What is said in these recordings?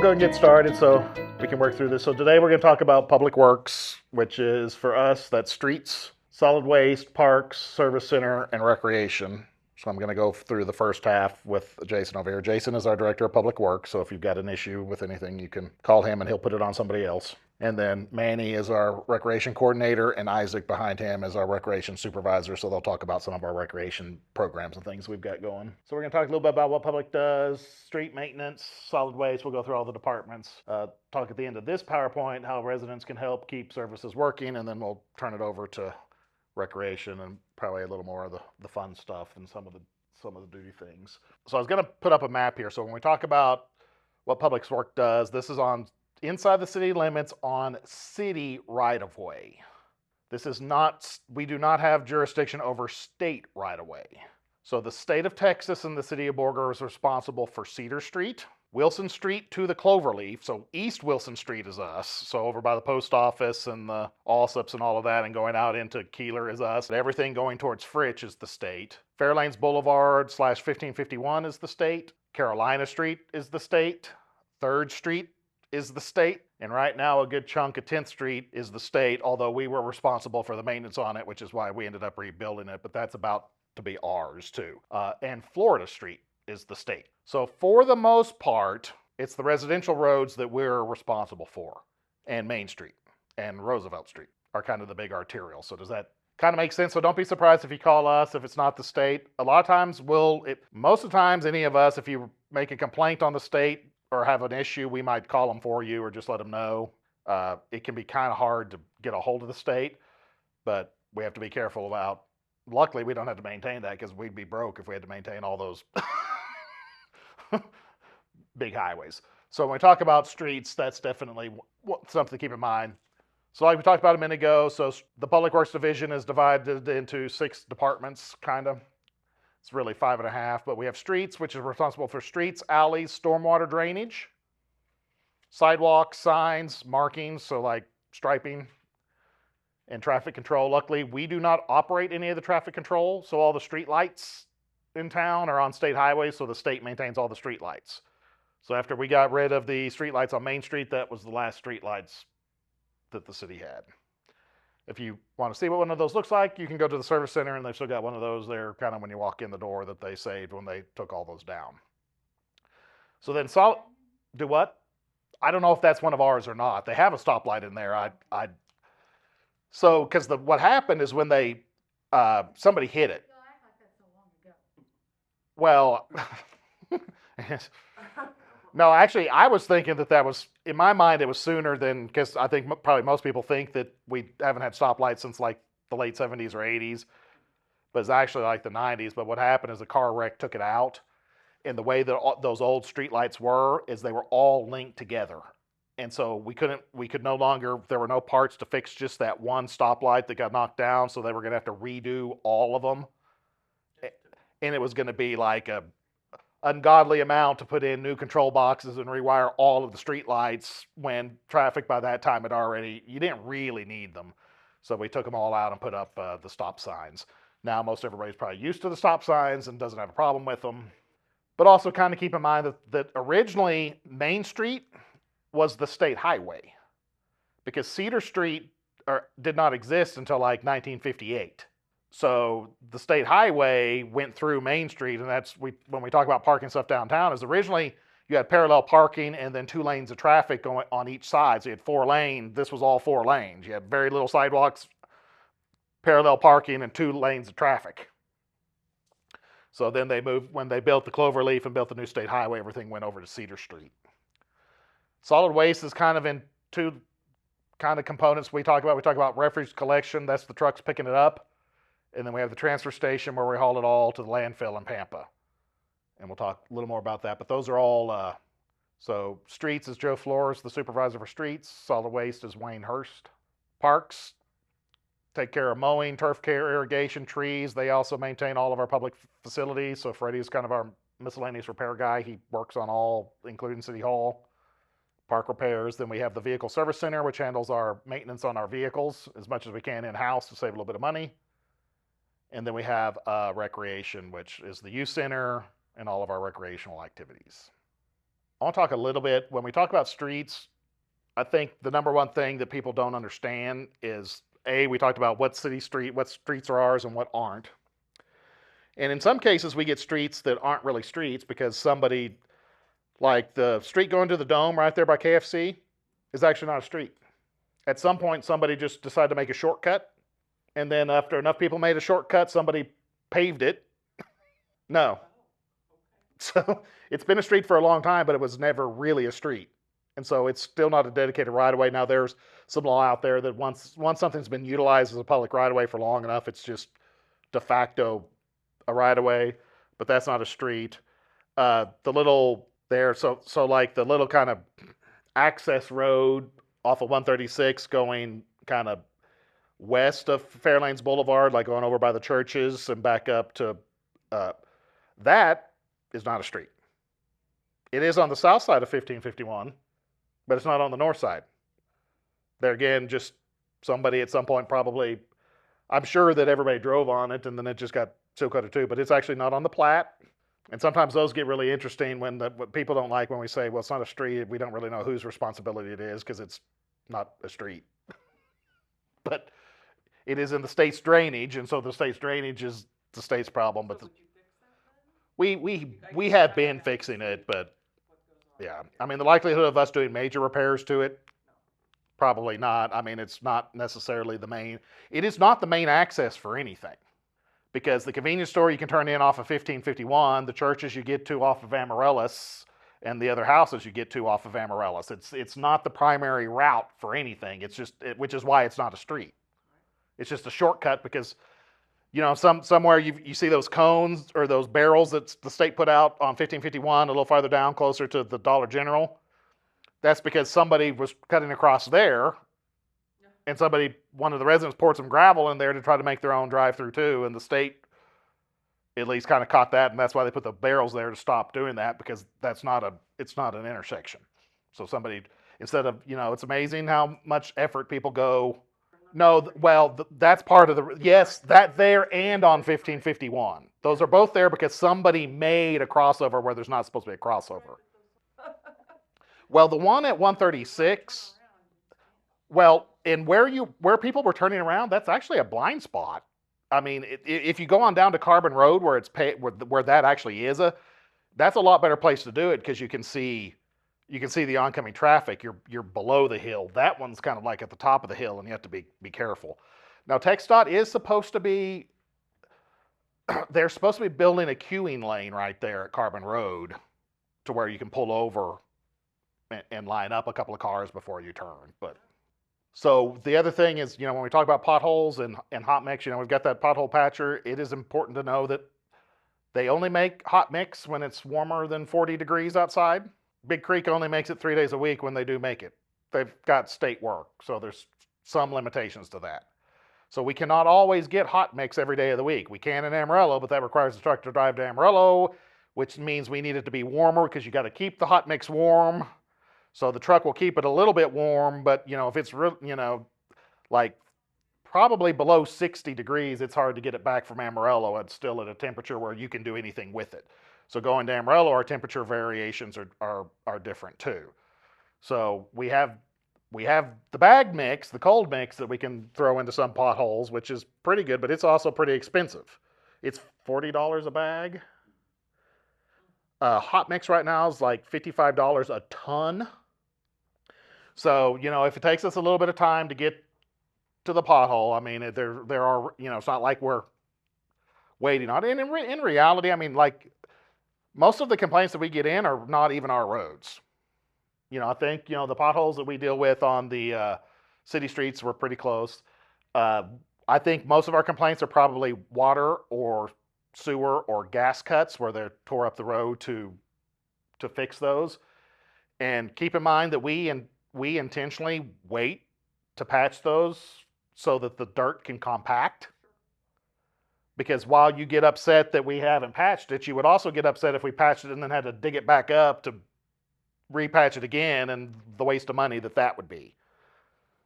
go and get started so we can work through this. So today we're going to talk about public works, which is for us, that's streets, solid waste, parks, service center, and recreation. So I'm going to go through the first half with Jason over here. Jason is our director of public works, so if you've got an issue with anything, you can call him and he'll put it on somebody else. And then Manny is our recreation coordinator, and Isaac behind him is our recreation supervisor. So they'll talk about some of our recreation programs and things we've got going. So we're going to talk a little bit about what public does, street maintenance, solid waste. We'll go through all the departments. Talk at the end of this PowerPoint how residents can help keep services working, and then we'll turn it over to recreation and probably a little more of the fun stuff and some of the duty things. So I was going to put up a map here. So when we talk about what public work does, this is on inside the city limits on city right-of-way. This is not, we do not have jurisdiction over state right-of-way. So the state of Texas and the city of Borger is responsible for Cedar Street, Wilson Street to the Cloverleaf. So East Wilson Street is us. So over by the post office and the Allsups and all of that, and going out into Keeler is us. Everything going towards Fritch is the state. Fairlanes Boulevard / 1551 is the state. Carolina Street is the state. 3rd Street is the state, and right now a good chunk of 10th Street is the state, although we were responsible for the maintenance on it, which is why we ended up rebuilding it, but that's about to be ours too. And Florida Street is the state. So for the most part, it's the residential roads that we're responsible for, and Main Street and Roosevelt Street are kind of the big arterial. So does that kind of make sense? So don't be surprised if you call us if it's not the state. A lot of times most of the times any of us, if you make a complaint on the state or have an issue, we might call them for you or just let them know. It can be kind of hard to get a hold of the state, but we have to be careful about, luckily we don't have to maintain that because we'd be broke if we had to maintain all those big highways. So when we talk about streets, that's definitely something to keep in mind. So like we talked about a minute ago, so the Public Works Division is divided into 6 departments, kind of. It's really 5.5, but we have streets, which is responsible for streets, alleys, stormwater drainage, sidewalks, signs, markings, so like striping, and traffic control. Luckily, we do not operate any of the traffic control, so all the street lights in town are on state highways, so the state maintains all the street lights. So after we got rid of the street lights on Main Street, that was the last street lights that the city had. If you want to see what one of those looks like, you can go to the service center, and they've still got one of those there kind of when you walk in the door that they saved when they took all those down. So then do what? I don't know if that's one of ours or not. They have a stoplight in there. So because what happened is when they somebody hit it. Well, no, actually, I was thinking that was, in my mind, it was sooner than, because I think probably most people think that we haven't had stoplights since like the late 70s or 80s, but it's actually like the 90s. But what happened is a car wreck took it out, and the way that those old streetlights were is they were all linked together. And so we could no longer, there were no parts to fix just that one stoplight that got knocked down, so they were going to have to redo all of them. And it was going to be like a ungodly amount to put in new control boxes and rewire all of the street lights when traffic by that time you didn't really need them. So we took them all out and put up the stop signs. Now most everybody's probably used to the stop signs and doesn't have a problem with them. But also kind of keep in mind that originally Main Street was the state highway, because Cedar Street did not exist until like 1958. So the state highway went through Main Street, and that's when we talk about parking stuff downtown, is originally you had parallel parking and then 2 lanes of traffic going on each side. So you had 4 lanes. This was all 4 lanes. You had very little sidewalks, parallel parking, and 2 lanes of traffic. So then they moved, when they built the Cloverleaf and built the new state highway, everything went over to Cedar Street. Solid waste is kind of in 2 kind of components we talk about. We talk about refuse collection. That's the trucks picking it up. And then we have the transfer station where we haul it all to the landfill in Pampa. And we'll talk a little more about that. But those are all, so streets is Joe Flores, the supervisor for streets. Solid waste is Wayne Hurst. Parks take care of mowing, turf care, irrigation, trees. They also maintain all of our public facilities. So Freddie is kind of our miscellaneous repair guy. He works on all, including City Hall. Park repairs. Then we have the vehicle service center, which handles our maintenance on our vehicles as much as we can in-house to save a little bit of money. And then we have recreation, which is the youth center and all of our recreational activities. I want to talk a little bit, when we talk about streets, I think the number one thing that people don't understand is, we talked about what streets are ours and what aren't. And in some cases, we get streets that aren't really streets because somebody, like the street going to the Dome right there by KFC, is actually not a street. At some point, somebody just decided to make a shortcut, and then after enough people made a shortcut, somebody paved it. No. So it's been a street for a long time, but it was never really a street. And so it's still not a dedicated right of way. Now there's some law out there that once something's been utilized as a public right of way for long enough, it's just de facto a right of way, but that's not a street. The little there, so like the little kind of access road off of 136 going kind of west of Fairlanes Boulevard, like going over by the churches and back up to that is not a street. It is on the south side of 1551, but it's not on the north side. There again, just somebody at some point probably, I'm sure that everybody drove on it and then it just got seal coated too, but it's actually not on the plat. And sometimes those get really interesting when what people don't like when we say, well, it's not a street, we don't really know whose responsibility it is because it's not a street. But it is in the state's drainage, and so the state's drainage is the state's problem. But we have been fixing it, but yeah, I mean the likelihood of us doing major repairs to it, probably not. I mean it's not necessarily the main. It is not the main access for anything, because the convenience store you can turn in off of 1551, the churches you get to off of Amaryllis, and the other houses you get to off of Amaryllis. It's not the primary route for anything. It's just which is why it's not a street. It's just a shortcut because, you know, somewhere you see those cones or those barrels that the state put out on 1551 a little farther down closer to the Dollar General. That's because somebody was cutting across there and one of the residents poured some gravel in there to try to make their own drive-through too, and the state at least kind of caught that, and that's why they put the barrels there to stop doing that, because it's not an intersection. So somebody, instead of, it's amazing how much effort people go. No, well, that's part of yes, that there and on 1551. Those are both there because somebody made a crossover where there's not supposed to be a crossover. Well, the one at 136, well, and where people were turning around, that's actually a blind spot. I mean, if you go on down to Carbon Road where where that actually is that's a lot better place to do it because you can see the oncoming traffic. You're below the hill. That one's kind of like at the top of the hill, and you have to be careful. Now, TxDOT is supposed to be they're supposed to be building a queuing lane right there at Carbon Road to where you can pull over and line up a couple of cars before you turn. But so the other thing is, when we talk about potholes and hot mix, we've got that pothole patcher. It is important to know that they only make hot mix when it's warmer than 40 degrees outside. Big Creek only makes it 3 days a week when they do make it. They've got state work, so there's some limitations to that. So we cannot always get hot mix every day of the week. We can in Amarillo, but that requires the truck to drive to Amarillo, which means we need it to be warmer because you got to keep the hot mix warm. So the truck will keep it a little bit warm, but if it's like probably below 60 degrees, it's hard to get it back from Amarillo. It's still at a temperature where you can do anything with it. So going to Amarillo, our temperature variations are different too. So we have the bag mix, the cold mix that we can throw into some potholes, which is pretty good, but it's also pretty expensive. It's $40 a bag. Hot mix right now is like $55 a ton. So, if it takes us a little bit of time to get to the pothole, I mean, there are, it's not like we're waiting on it. And in reality, I mean, like most of the complaints that we get in are not even our roads. I think, the potholes that we deal with on the city streets were pretty close. I think most of our complaints are probably water or sewer or gas cuts where they tore up the road to fix those. And keep in mind that we intentionally wait to patch those so that the dirt can compact. Because while you get upset that we haven't patched it, you would also get upset if we patched it and then had to dig it back up to repatch it again, and the waste of money that would be.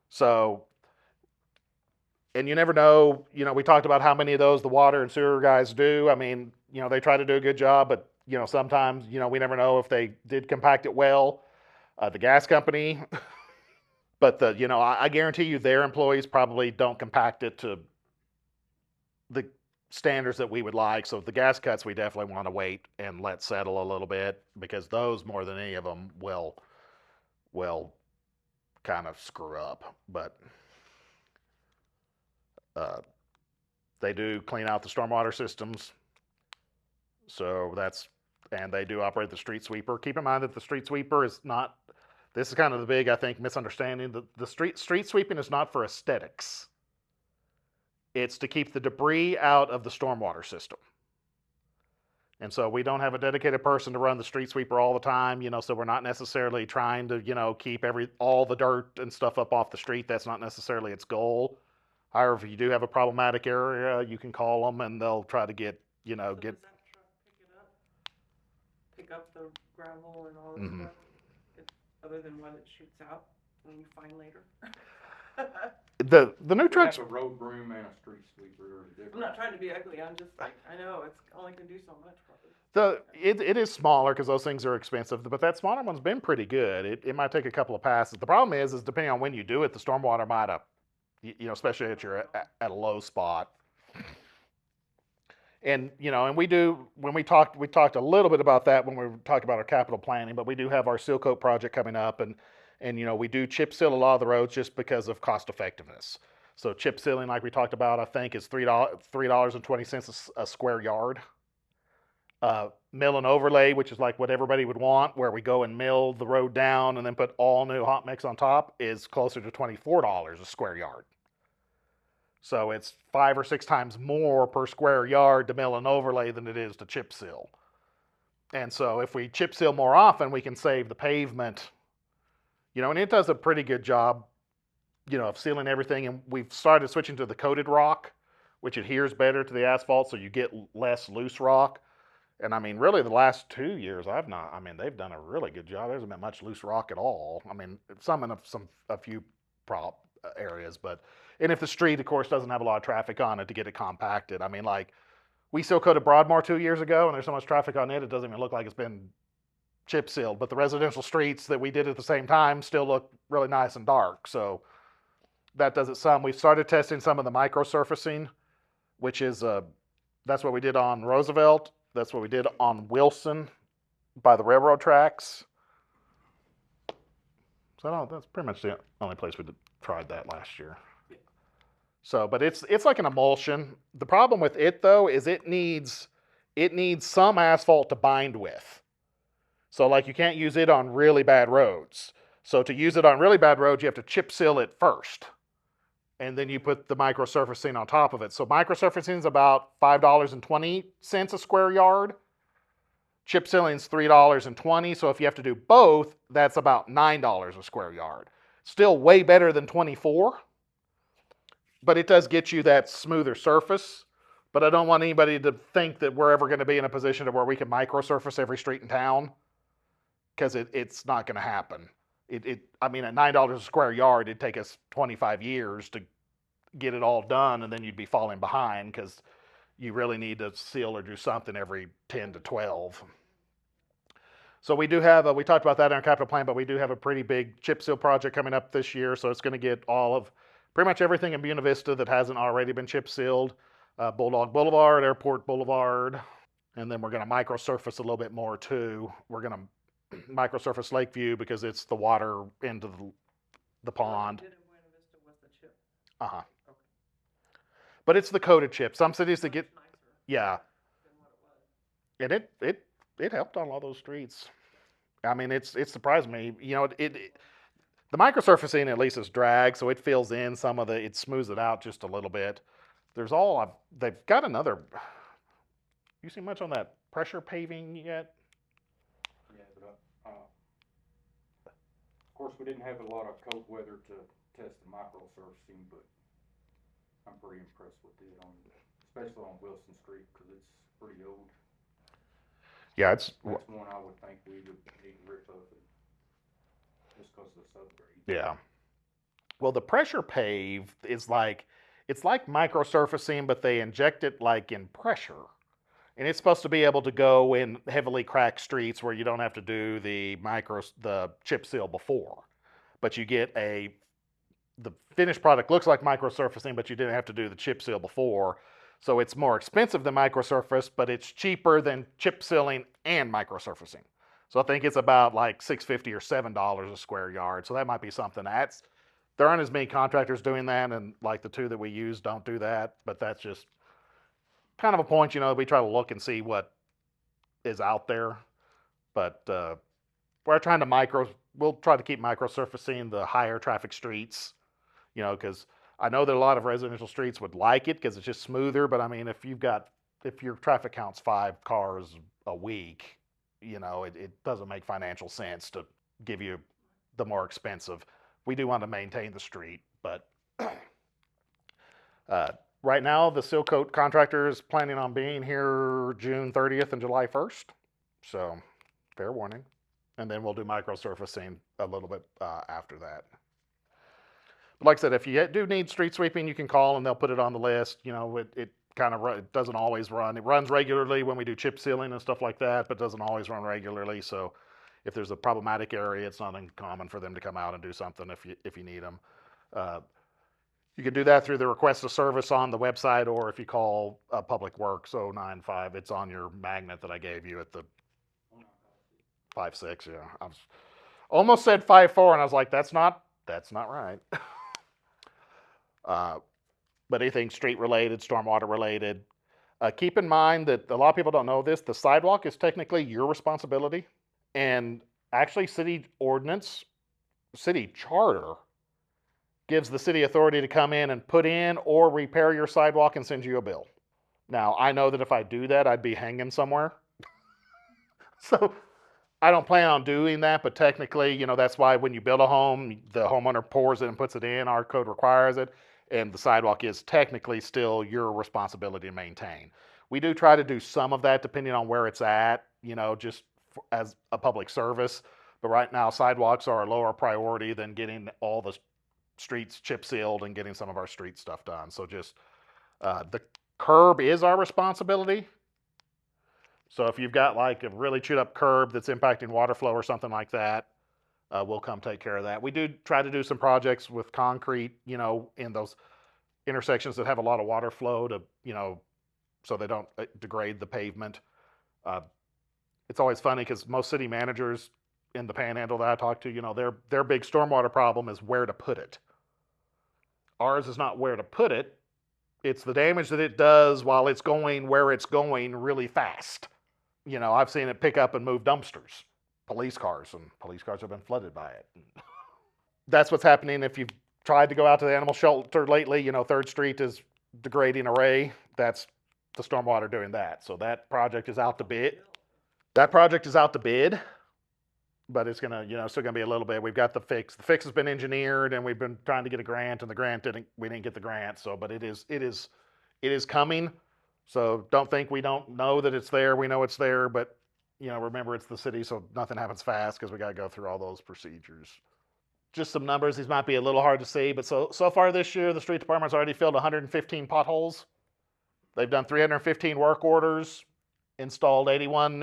So, and you never know, we talked about how many of those the water and sewer guys do. I mean, they try to do a good job, but sometimes, we never know if they did compact it well. The gas company, but I guarantee you their employees probably don't compact it to the standards that we would like. So the gas cuts, we definitely want to wait and let settle a little bit, because those more than any of them will kind of screw up. But uh, they do clean out the stormwater systems. So and they do operate the street sweeper. Keep in mind that the street sweeper is not, this is kind of the big, I think, misunderstanding. The street sweeping is not for aesthetics. It's to keep the debris out of the stormwater system. And so we don't have a dedicated person to run the street sweeper all the time, so we're not necessarily trying to, keep all the dirt and stuff up off the street. That's not necessarily its goal. However, if you do have a problematic area, you can call them and they'll try to get. So does that truck pick up the gravel and all that stuff, other than what it shoots out when you find later? The new trucks. We have a road broom and a street sweeper. I'm not trying to be ugly. I'm just like, I know it's only can do so much. It is smaller because those things are expensive, but that smaller one's been pretty good. It might take a couple of passes. The problem is depending on when you do it, the stormwater might have, especially if you're at a low spot. And and when we talked a little bit about that when we were talking about our capital planning, but we do have our seal coat project coming up, and we do chip seal a lot of the roads just because of cost effectiveness. So chip sealing, like we talked about, I think is $3.20 a square yard. Mill and overlay, which is like what everybody would want, where we go and mill the road down and then put all new hot mix on top, is closer to $24 a square yard. So it's 5 or 6 times more per square yard to mill and overlay than it is to chip seal. And so if we chip seal more often, we can save the pavement, and it does a pretty good job, of sealing everything. And we've started switching to the coated rock, which adheres better to the asphalt, so you get less loose rock. And I mean, really, the last 2 years, they've done a really good job. There hasn't been much loose rock at all. I mean, some in a few areas, and if the street, of course, doesn't have a lot of traffic on it to get it compacted. I mean, like, we seal coated Broadmoor 2 years ago, and there's so much traffic on it, it doesn't even look like it's been chip sealed. But the residential streets that we did at the same time still look really nice and dark. So that does it some. We've started testing some of the micro surfacing, which is that's what we did on Roosevelt. That's what we did on Wilson by the railroad tracks. So that's pretty much the only place we tried that last year. So, but it's like an emulsion. The problem with it, though, is it needs some asphalt to bind with. So, like, you can't use it on really bad roads. So to use it on really bad roads, you have to chip seal it first, and then you put the micro surfacing on top of it. So micro surfacing is about $5.20 a square yard. Chip sealing is $3.20. So if you have to do both, that's about $9 a square yard. Still way better than 24, but it does get you that smoother surface. But I don't want anybody to think that we're ever going to be in a position to where we can micro surface every street in town, because it's not going to happen. I mean, at $9 a square yard, it'd take us 25 years to get it all done, and then you'd be falling behind, because you really need to seal or do something every 10 to 12. So we do have, we talked about that in our capital plan, but we do have a pretty big chip seal project coming up this year. So it's going to get all of pretty much everything in Buena Vista that hasn't already been chip sealed. Bulldog Boulevard, Airport Boulevard, and then we're going to micro surface a little bit more too. We're going to micro surface Lakeview because it's the water into the pond. Did in Buena Vista was the chip. Uh-huh. Okay. But it's the coated chip. Some cities that get, yeah. Than what it was. And it helped on all those streets. I mean, it surprised me. The microsurfacing at least is drag, so it fills in some of it smooths it out just a little bit. They've got another. You see much on that pressure paving yet? Yeah, but of course we didn't have a lot of cold weather to test the micro surfacing, but I'm pretty impressed with it especially on Wilson Street, because it's pretty old. Yeah, That's one I would think we would need to rip up, just because of the subgrade. Yeah. Well, the pressure pave is it's like microsurfacing, but they inject it like in pressure. And it's supposed to be able to go in heavily cracked streets where you don't have to do the chip seal before, but you get the finished product looks like microsurfacing, but you didn't have to do the chip seal before. So it's more expensive than microsurface, but it's cheaper than chip sealing and microsurfacing. So I think it's about like $6.50 or $7 a square yard. So that might be something there aren't as many contractors doing that, and like the two that we use don't do that. But that's just kind of a point, we try to look and see what is out there. But we're trying to we'll try to keep microsurfacing the higher traffic streets, because I know that a lot of residential streets would like it because it's just smoother. But I mean, if your traffic count's 5 cars a week, it doesn't make financial sense to give you the more expensive. We do want to maintain the street, but right now the seal coat contractor is planning on being here June 30th and July 1st. So fair warning. And then we'll do microsurfacing a little bit after that. But like I said, if you do need street sweeping, you can call and they'll put it on the list. It doesn't always run. It runs regularly when we do chip sealing and stuff like that, but doesn't always run regularly. So if there's a problematic area, it's not uncommon for them to come out and do something if you need them. You can do that through the request of service on the website, or if you call Public Works 095, it's on your magnet that I gave you at the 5.6. Yeah, I almost said 5.4, and I was like, that's not right. But anything street related, stormwater related. Keep in mind that a lot of people don't know this. The sidewalk is technically your responsibility, and actually city ordinance, city charter gives the city authority to come in and put in or repair your sidewalk and send you a bill. Now, I know that if I do that, I'd be hanging somewhere. So I don't plan on doing that, but technically, that's why when you build a home, the homeowner pours it and puts it in. Our code requires it, and the sidewalk is technically still your responsibility to maintain. We do try to do some of that depending on where it's at, just as a public service. But right now, sidewalks are a lower priority than getting all the streets chip sealed and getting some of our street stuff done. So just the curb is our responsibility. So if you've got like a really chewed up curb that's impacting water flow or something like that, we'll come take care of that. We do try to do some projects with concrete, in those intersections that have a lot of water flow to, so they don't degrade the pavement. It's always funny because most city managers in the Panhandle that I talk to, their big stormwater problem is where to put it. Ours is not where to put it. It's the damage that it does while it's going where it's going really fast. I've seen it pick up and move dumpsters, police cars, and police cars have been flooded by it. That's what's happening if you've tried to go out to the animal shelter lately. 3rd Street is degrading array. That's the stormwater doing that. So that project is out to bid. But it's gonna, still gonna be a little bit. We've got the fix. The fix has been engineered, and we've been trying to get a grant, and we didn't get the grant. So, but it is coming. So don't think we don't know that it's there. We know it's there, but remember it's the city, so nothing happens fast because we got to go through all those procedures. Just some numbers. These might be a little hard to see, but so far this year, the street department's already filled 115 potholes. They've done 315 work orders, installed 81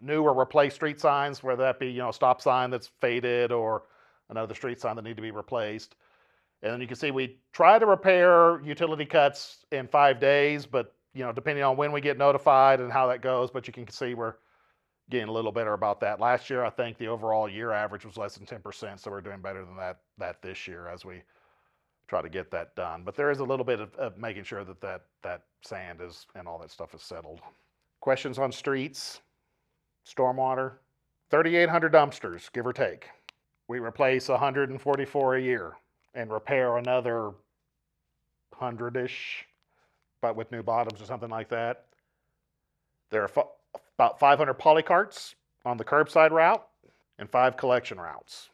new or replaced street signs, whether that be a stop sign that's faded or another street sign that need to be replaced. And then you can see we try to repair utility cuts in 5 days, but depending on when we get notified and how that goes, but you can see we're getting a little better about that. Last year, I think the overall year average was less than 10%, so we're doing better than that this year as we try to get that done. But there is a little bit of making sure that sand is and all that stuff is settled. Questions on streets, stormwater? 3,800 dumpsters, give or take. We replace 144 a year and repair another 100-ish, but with new bottoms or something like that. There are about 500 Polycarts on the curbside route and 5 collection routes.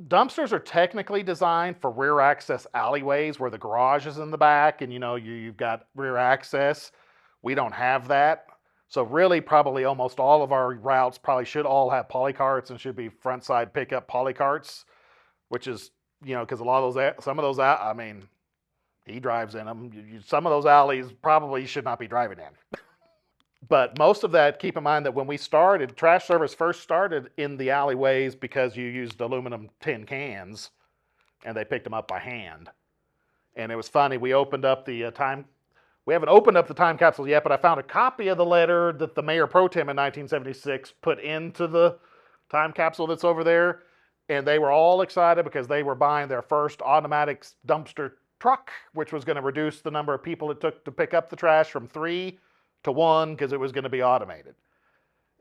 Dumpsters are technically designed for rear access alleyways where the garage is in the back and you've got rear access. We don't have that. So really probably almost all of our routes probably should all have Polycarts and should be front side pickup Polycarts, which is, because some of those, I mean, he drives in them. Some of those alleys probably should not be driving in. But most of that, keep in mind that when we started, trash service first started in the alleyways because you used aluminum tin cans and they picked them up by hand. And it was funny, we opened up the we haven't opened up the time capsule yet, but I found a copy of the letter that the mayor pro tem in 1976 put into the time capsule that's over there. And they were all excited because they were buying their first automatic dumpster truck, which was going to reduce the number of people it took to pick up the trash from 3 to 1 because it was going to be automated.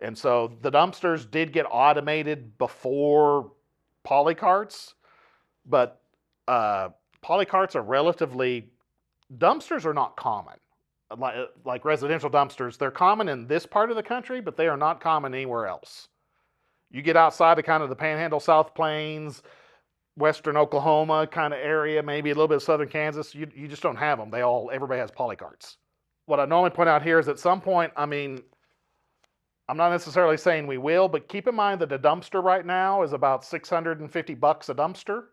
And so the dumpsters did get automated before Polycarts, but Polycarts are relatively, dumpsters are not common. Like residential dumpsters, they're common in this part of the country, but they are not common anywhere else. You get outside of kind of the Panhandle, South Plains, Western Oklahoma kind of area, maybe a little bit of Southern Kansas, you just don't have them. Everybody has Polycarts. What I normally point out here is at some point, I mean, I'm not necessarily saying we will, but keep in mind that a dumpster right now is about $650 a dumpster.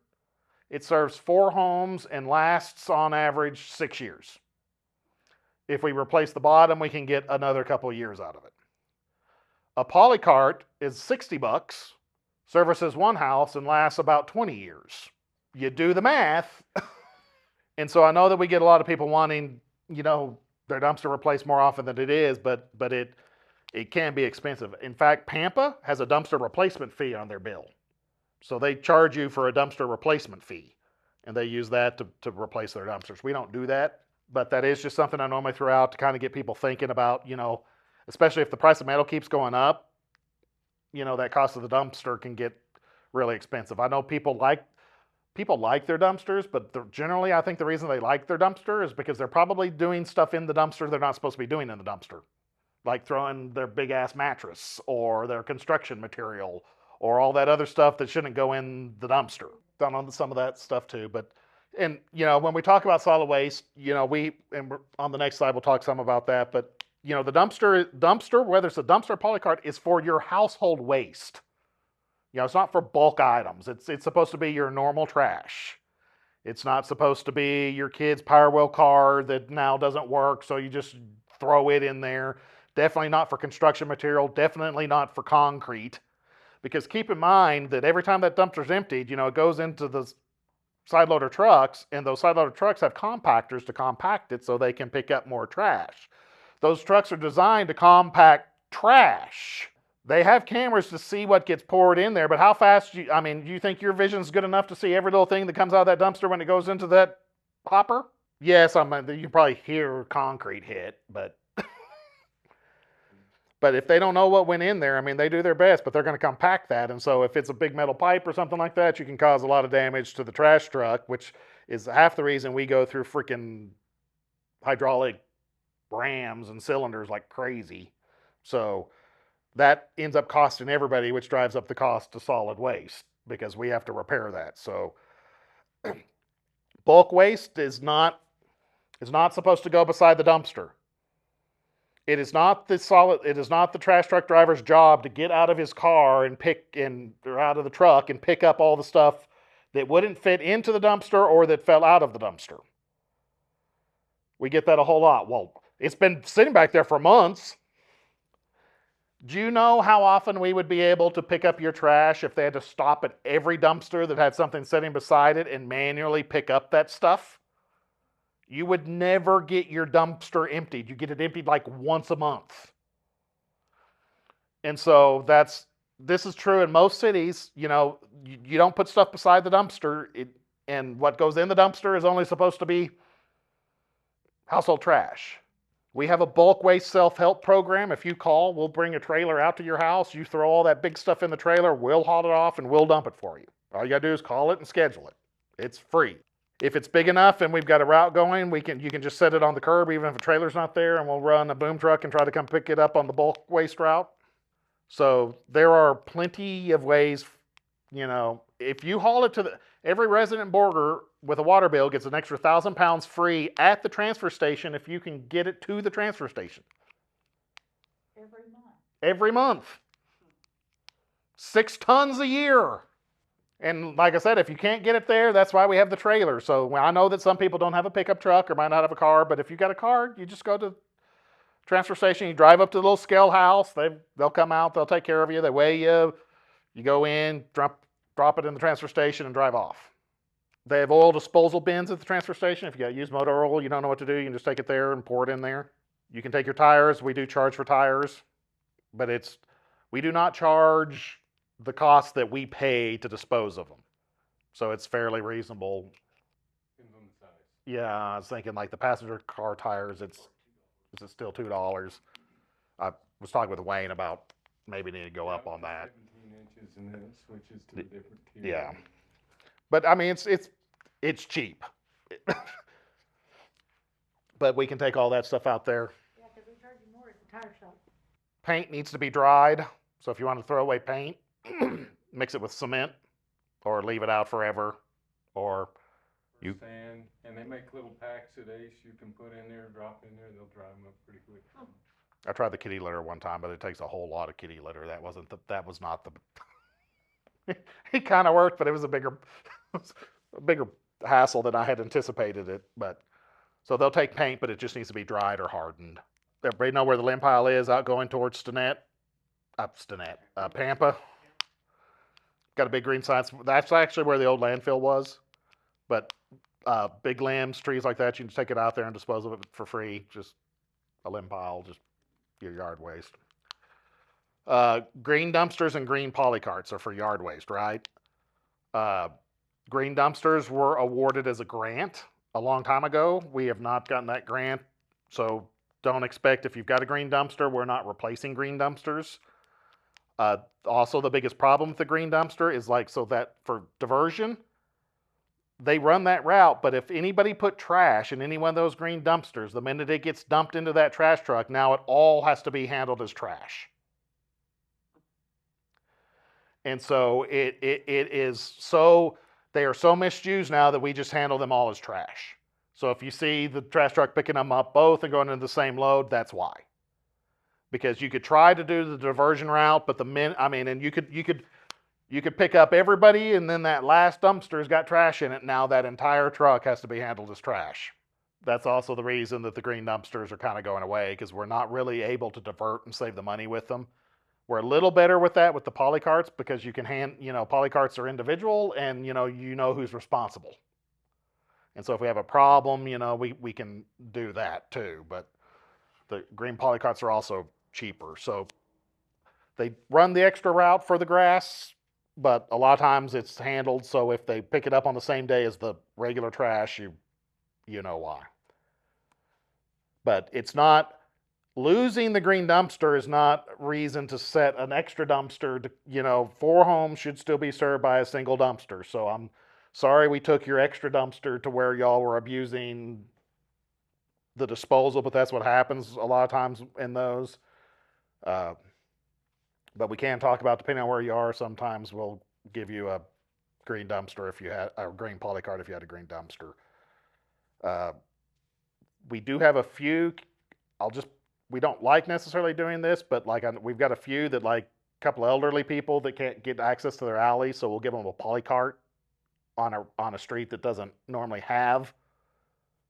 It serves 4 homes and lasts on average 6 years. If we replace the bottom, we can get another couple of years out of it. A Polycart is $60, services 1 house, and lasts about 20 years. You do the math. And so I know that we get a lot of people wanting, their dumpster replaced more often than it is, but it can be expensive. In fact, Pampa has a dumpster replacement fee on their bill. So they charge you for a dumpster replacement fee, and they use that to replace their dumpsters. We don't do that, but that is just something I normally throw out to kind of get people thinking about, especially if the price of metal keeps going up, that cost of the dumpster can get really expensive. I know people like their dumpsters, but generally I think the reason they like their dumpster is because they're probably doing stuff in the dumpster they're not supposed to be doing in the dumpster. Like throwing their big ass mattress or their construction material or all that other stuff that shouldn't go in the dumpster. Done on some of that stuff too. And when we talk about solid waste, on the next slide we'll talk some about that, but the dumpster, whether it's a dumpster or polycart, is for your household waste. It's not for bulk items. It's supposed to be your normal trash. It's not supposed to be your kid's Power Wheel car that now doesn't work, so you just throw it in there. Definitely not for construction material. Definitely not for concrete. Because keep in mind that every time that dumpster's emptied, it goes into the side loader trucks, and those side loader trucks have compactors to compact it so they can pick up more trash. Those trucks are designed to compact trash. They have cameras to see what gets poured in there, but how fast do you think your vision's good enough to see every little thing that comes out of that dumpster when it goes into that hopper? Yes, you can probably hear concrete hit, but but if they don't know what went in there, they do their best, but they're going to compact that. And so if it's a big metal pipe or something like that, you can cause a lot of damage to the trash truck, which is half the reason we go through freaking hydraulic rams and cylinders like crazy. So that ends up costing everybody, which drives up the cost of solid waste because we have to repair that. So bulk waste is not supposed to go beside the dumpster. It is not the trash truck driver's job to get out of his car or out of the truck and pick up all the stuff that wouldn't fit into the dumpster or that fell out of the dumpster. We get that a whole lot. Well, it's been sitting back there for months. Do you know how often we would be able to pick up your trash if they had to stop at every dumpster that had something sitting beside it and manually pick up that stuff? You would never get your dumpster emptied. You get it emptied like once a month. And so this is true in most cities. You don't put stuff beside the dumpster, and what goes in the dumpster is only supposed to be household trash. We have a bulk waste self-help program. If you call, we'll bring a trailer out to your house. You throw all that big stuff in the trailer, we'll haul it off and we'll dump it for you. All you gotta do is call it and schedule it. It's free. If it's big enough and we've got a route going, you can just set it on the curb even if a trailer's not there, and we'll run a boom truck and try to come pick it up on the bulk waste route. So there are plenty of ways, if you haul it every resident in Borger with a water bill gets an extra 1,000 pounds free at the transfer station if you can get it to the transfer station. Every month. Every month. 6 tons a year. And like I said, if you can't get it there, that's why we have the trailer. So I know that some people don't have a pickup truck or might not have a car, but if you got a car, you just go to Transfer station, you drive up to the little scale house. They'll come out. They'll take care of you. They weigh you. You go in, drop it in the transfer station, and drive off. They have oil disposal bins at the transfer station. If you got used motor oil, you don't know what to do, you can just take it there and pour it in there. You can take your tires. We do charge for tires, but we do not charge the cost that we pay to dispose of them. So it's fairly reasonable. Depends on the size. Yeah, I was thinking like the passenger car tires, it's still $2. I was talking with Wayne about maybe need to go up on that. 17 inches and then it switches to a different tier. Yeah. But I mean, it's cheap. But we can take all that stuff out there. Yeah, because we charge you more at the tire shop. Paint needs to be dried. So if you want to throw away paint, mix it with cement or leave it out forever. Or you, Sand, and they make little packs at Ace you can put in there, drop in there, they'll dry them up pretty quick. I tried the kitty litter one time, but it takes a whole lot of kitty litter. That was not the, it kind of worked, but it was a bigger hassle than I had anticipated it. But so they'll take paint, but it just needs to be dried or hardened. Everybody know where the limb pile is out going towards Pampa. Got a big green sign. That's actually where the old landfill was. But big limbs, trees like that, you can just take it out there and dispose of it for free. Just a limb pile, just your yard waste. Green dumpsters and green polycarts are for yard waste, right? Green dumpsters were awarded as a grant a long time ago. We have not gotten that grant, so don't expect if you've got a green dumpster, we're not replacing green dumpsters. Also, the biggest problem with the green dumpster is so that for diversion, they run that route, but if anybody put trash in any one of those green dumpsters, the minute it gets dumped into that trash truck, now it all has to be handled as trash. And so it is so, they are so misused now that we just handle them all as trash. So if you see the trash truck picking them up both and going into the same load, that's why. Because you could try to do the diversion route, but and you could pick up everybody, and then that last dumpster's got trash in it. Now that entire truck has to be handled as trash. That's also the reason that the green dumpsters are kind of going away, because we're not really able to divert and save the money with them. We're a little better with that with the polycarts, because you can polycarts are individual, and you know who's responsible. And so if we have a problem, we can do that too. But the green polycarts are also cheaper. So they run the extra route for the grass, but a lot of times it's handled so if they pick it up on the same day as the regular trash, you know why. But it's not, losing the green dumpster is not reason to set an extra dumpster. 4 homes should still be served by a single dumpster. So I'm sorry we took your extra dumpster to where y'all were abusing the disposal, but that's what happens a lot of times in those. But we can talk about, depending on where you are, sometimes we'll give you a green dumpster if you had a green polycart if you had a green dumpster. We do have a few, we don't like necessarily doing this, but we've got a few that a couple of elderly people that can't get access to their alley, so we'll give them a polycart on a street that doesn't normally have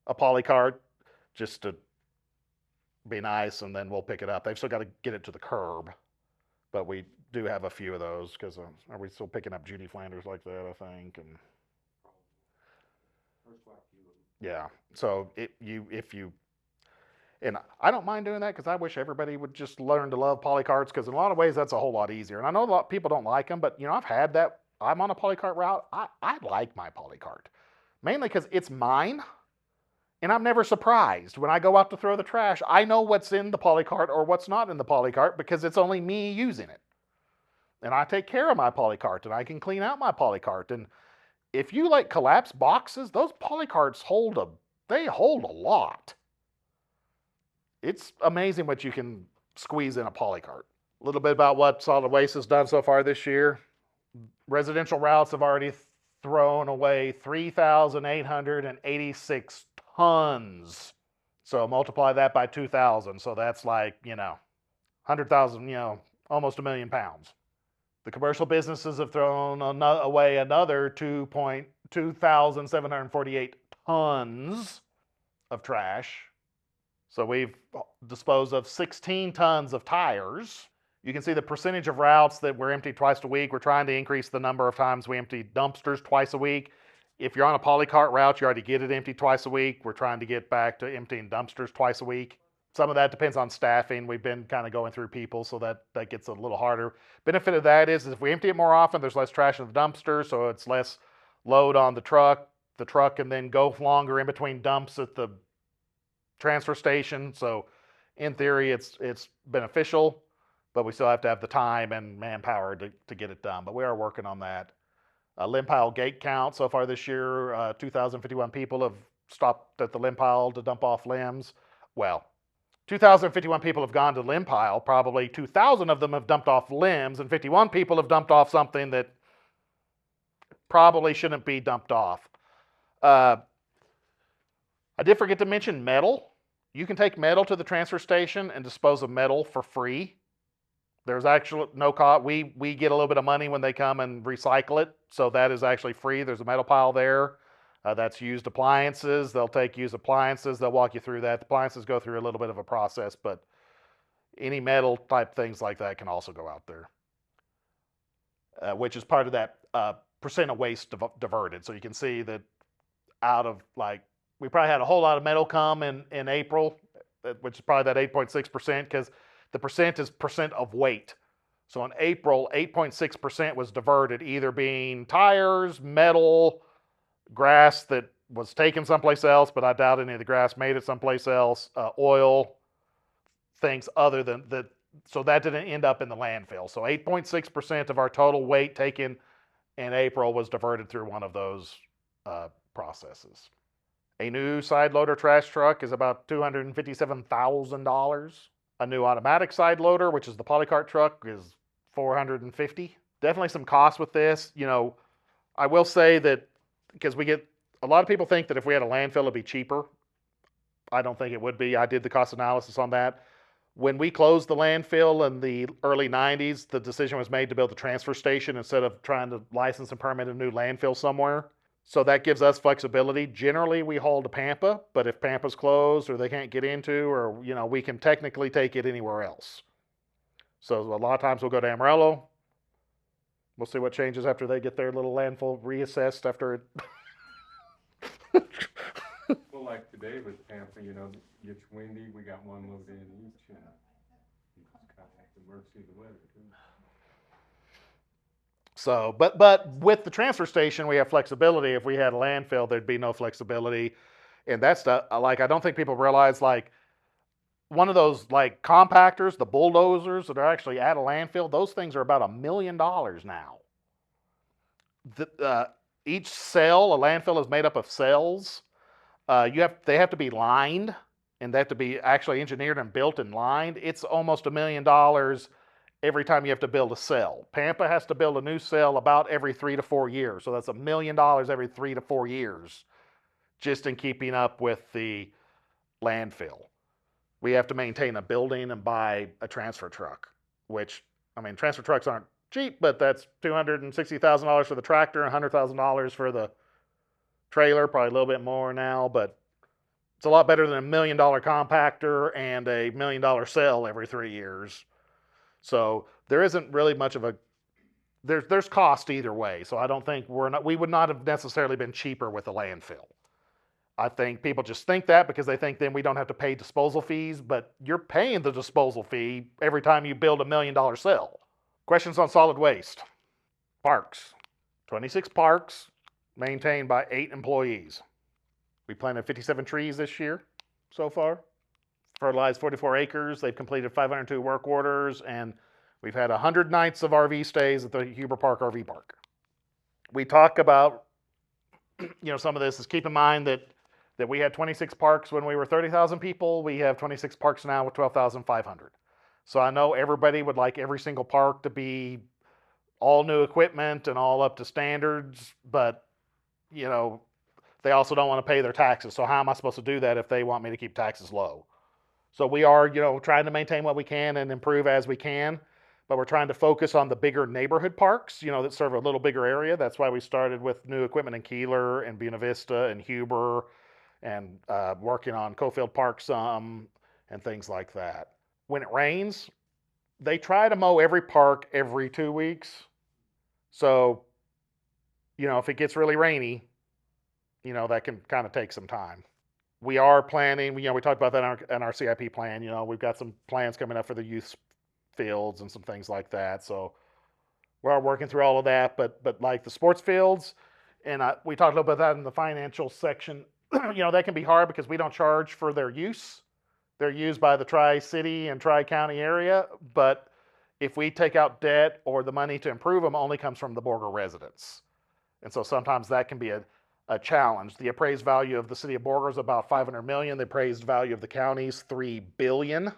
a polycart, just to be nice, and then we'll pick it up. They've still got to get it to the curb, but we do have a few of those, because are we still picking up Judy Flanders like that, I think? And yeah, so and I don't mind doing that, because I wish everybody would just learn to love polycarts, because in a lot of ways that's a whole lot easier. And I know a lot of people don't like them, but I've had that. I'm on a polycart route. I like my polycart, mainly because it's mine. And I'm never surprised when I go out to throw the trash. I know what's in the polycart or what's not in the polycart, because it's only me using it. And I take care of my polycart, and I can clean out my polycart. And if you collapse boxes, those polycarts hold a lot. It's amazing what you can squeeze in a polycart. A little bit about what solid waste has done so far this year. Residential routes have already thrown away 3,886 tons. So multiply that by 2,000. So that's 100,000, almost 1 million pounds. The commercial businesses have thrown away another 2,748 tons of trash. So we've disposed of 16 tons of tires. You can see the percentage of routes that we're empty twice a week. We're trying to increase the number of times we empty dumpsters twice a week. If you're on a Polycart route, you already get it empty twice a week. We're trying to get back to emptying dumpsters twice a week. Some of that depends on staffing. We've been kind of going through people, so that gets a little harder. Benefit of that is if we empty it more often, there's less trash in the dumpster, so it's less load on the truck. The truck can then go longer in between dumps at the transfer station. So in theory, it's beneficial, but we still have to have the time and manpower to get it done. But we are working on that. Limb pile gate count so far this year, 2,051 people have stopped at the limb pile to dump off limbs. Well, 2,051 people have gone to limb pile. Probably 2,000 of them have dumped off limbs, and 51 people have dumped off something that probably shouldn't be dumped off. I did forget to mention metal. You can take metal to the transfer station and dispose of metal for free. There's actually no cost. We get a little bit of money when they come and recycle it, so that is actually free. There's a metal pile there. That's used appliances. They'll take used appliances. They'll walk you through that. The appliances go through a little bit of a process, but any metal type things like that can also go out there, which is part of that percent of waste diverted. So you can see that out of we probably had a whole lot of metal come in April, which is probably that 8.6%, because the percent is percent of weight. So in April, 8.6% was diverted, either being tires, metal, grass that was taken someplace else, but I doubt any of the grass made it someplace else, oil, things other than that. So that didn't end up in the landfill. So 8.6% of our total weight taken in April was diverted through one of those processes. A new side loader trash truck is about $257,000. A new automatic side loader, which is the Polycart truck, is $450,000. Definitely some costs with this. I will say that because a lot of people think that if we had a landfill, it'd be cheaper. I don't think it would be. I did the cost analysis on that. When we closed the landfill in the early 90s, the decision was made to build a transfer station instead of trying to license and permit a new landfill somewhere. So that gives us flexibility. Generally, we haul to Pampa, but if Pampa's closed or they can't get into, or we can technically take it anywhere else. So a lot of times we'll go to Amarillo. We'll see what changes after they get their little landfill reassessed after it. Well, like today with Pampa, it gets windy, we got one load in each, and you just kind of have to mercy of the weather too. So, but with the transfer station, we have flexibility. If we had a landfill, there'd be no flexibility. And that's I don't think people realize, one of those compactors, the bulldozers that are actually at a landfill, those things are about $1 million now. Each cell, a landfill is made up of cells. They have to be lined, and they have to be actually engineered and built and lined. It's almost $1 million every time you have to build a cell. Pampa has to build a new cell about every 3 to 4 years. So that's $1 million every 3 to 4 years just in keeping up with the landfill. We have to maintain a building and buy a transfer truck, which, transfer trucks aren't cheap, but that's $260,000 for the tractor and $100,000 for the trailer, probably a little bit more now, but it's a lot better than $1 million compactor and a $1 million cell every 3 years. So there isn't really much of there's cost either way. So I don't think we would not have necessarily been cheaper with a landfill. I think people just think that because they think then we don't have to pay disposal fees, but you're paying the disposal fee every time you build $1 million cell. Questions on solid waste. Parks. 26 parks maintained by 8 employees. We planted 57 trees this year so far. Fertilized 44 acres. They've completed 502 work orders, and we've had 100 nights of RV stays at the Huber Park RV Park. We talk about, some of this is keep in mind that we had 26 parks when we were 30,000 people. We have 26 parks now with 12,500. So I know everybody would like every single park to be all new equipment and all up to standards, but, they also don't want to pay their taxes. So how am I supposed to do that if they want me to keep taxes low? So we are, trying to maintain what we can and improve as we can, but we're trying to focus on the bigger neighborhood parks, that serve a little bigger area. That's why we started with new equipment in Keeler and Buena Vista and Huber, and working on Cofield Park some. and things like that. When it rains, they try to mow every park every 2 weeks. So, if it gets really rainy, that can kind of take some time. We are planning, we talked about that in our CIP plan. We've got some plans coming up for the youth fields and some things like that. So we're working through all of that. But like the sports fields, and we talked a little bit about that in the financial section. That can be hard because we don't charge for their use. They're used by the Tri-City and Tri-County area, but if we take out debt or the money to improve them only comes from the Borger residents. And so sometimes that can be a challenge. The appraised value of the city of Borger is about $500 million. The appraised value of the county is $3 billion.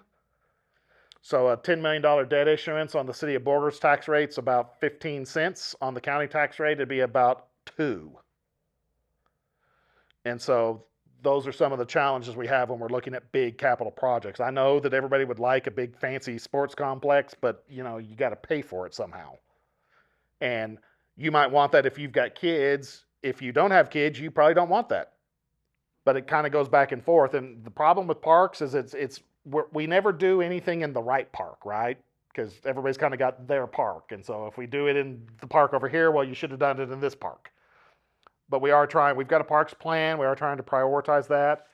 So a $10 million debt issuance on the city of Borger's tax rate is about 15 cents. On the county tax rate, it'd be about 2. And so those are some of the challenges we have when we're looking at big capital projects. I know that everybody would like a big fancy sports complex, but you got to pay for it somehow. And you might want that if you've got kids. If you don't have kids, you probably don't want that. But it kind of goes back and forth. And the problem with parks is we never do anything in the right park, right? Because everybody's kind of got their park. And so if we do it in the park over here, well, you should have done it in this park. But we are trying, we've got a parks plan. We are trying to prioritize that.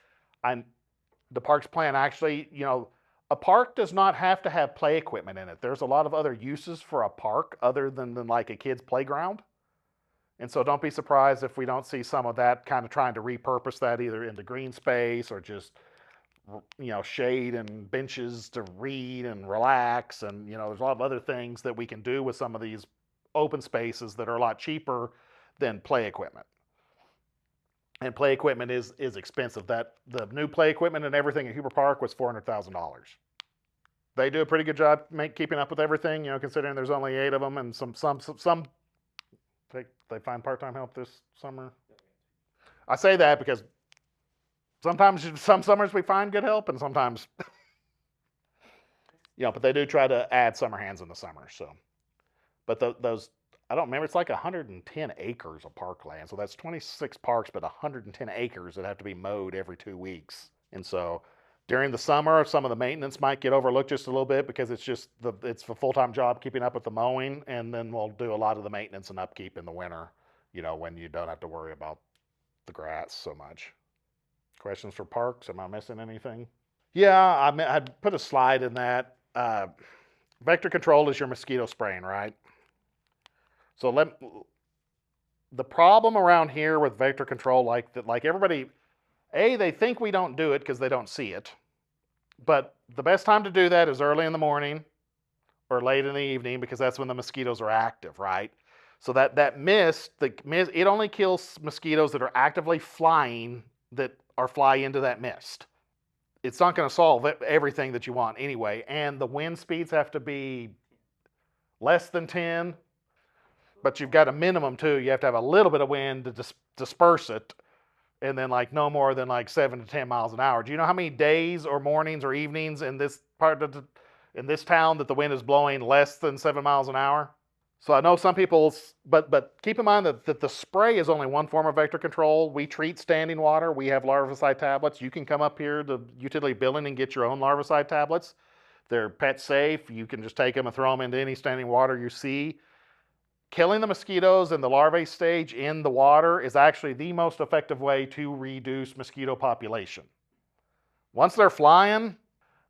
The parks plan actually, a park does not have to have play equipment in it. There's a lot of other uses for a park other than like a kid's playground. And so don't be surprised if we don't see some of that kind of trying to repurpose that either into green space or just, shade and benches to read and relax. And, there's a lot of other things that we can do with some of these open spaces that are a lot cheaper than play equipment. And play equipment is expensive. The new play equipment and everything at Huber Park was $400,000. They do a pretty good job keeping up with everything, considering there's only 8 of them, and some they find part-time help this summer. I say that because some summers we find good help, and sometimes, but they do try to add summer hands in the summer. So, but those. I don't remember, it's like 110 acres of parkland. So that's 26 parks, but 110 acres that have to be mowed every 2 weeks. And so during the summer, some of the maintenance might get overlooked just a little bit because it's a full-time job keeping up with the mowing. And then we'll do a lot of the maintenance and upkeep in the winter, when you don't have to worry about the grass so much. Questions for parks? Am I missing anything? Yeah, I'd put a slide in that. Vector control is your mosquito spraying, right? So the problem around here with vector control, like everybody, they think we don't do it because they don't see it. But the best time to do that is early in the morning or late in the evening because that's when the mosquitoes are active, right? So that mist, it only kills mosquitoes that are actively flying that fly into that mist. It's not going to solve everything that you want anyway. And the wind speeds have to be less than 10. But you've got a minimum too. You have to have a little bit of wind to disperse it, and then no more than 7 to 10 miles an hour. Do you know how many days or mornings or evenings in this in this town that the wind is blowing less than 7 miles an hour? So I know some people, but keep in mind that the spray is only one form of vector control. We treat standing water. We have larvicide tablets. You can come up here to utility building and get your own larvicide tablets. They're pet safe. You can just take them and throw them into any standing water you see. Killing the mosquitoes in the larvae stage in the water is actually the most effective way to reduce mosquito population. Once they're flying,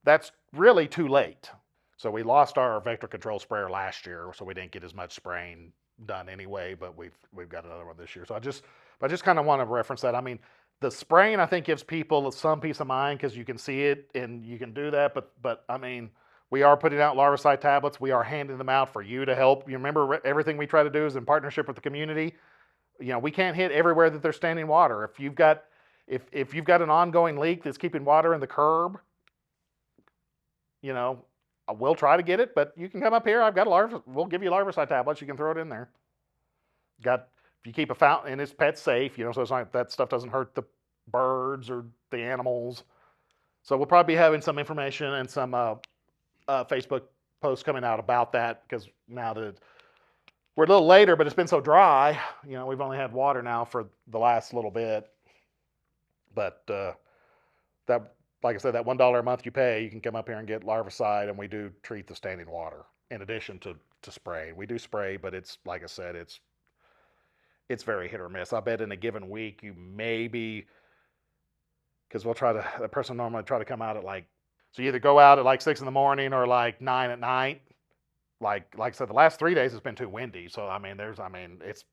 that's really too late. So we lost our vector control sprayer last year, so we didn't get as much spraying done anyway, but we've got another one this year. So I just kind of want to reference that. I mean, the spraying I think gives people some peace of mind because you can see it and you can do that, but I mean, we are putting out larvicide tablets. We are handing them out for you to help. You remember everything we try to do is in partnership with the community. We can't hit everywhere that there's standing water. If you've got an ongoing leak that's keeping water in the curb, we'll try to get it, but you can come up here. We'll give you larvicide tablets. You can throw it in there. If you keep a fountain and it's pet safe, so it's like that stuff doesn't hurt the birds or the animals. So we'll probably be having some information and some Facebook posts coming out about that because now that we're a little later, but it's been so dry, we've only had water now for the last little bit. But like I said, that $1 a month you pay, you can come up here and get larvicide, and we do treat the standing water in addition to spray. We do spray, but it's like I said, it's very hit or miss. I bet in a given week you maybe, because the person normally try to come out at like, so you either go out at like 6 in the morning or like 9 at night. Like I said, the last 3 days it's been too windy. So it's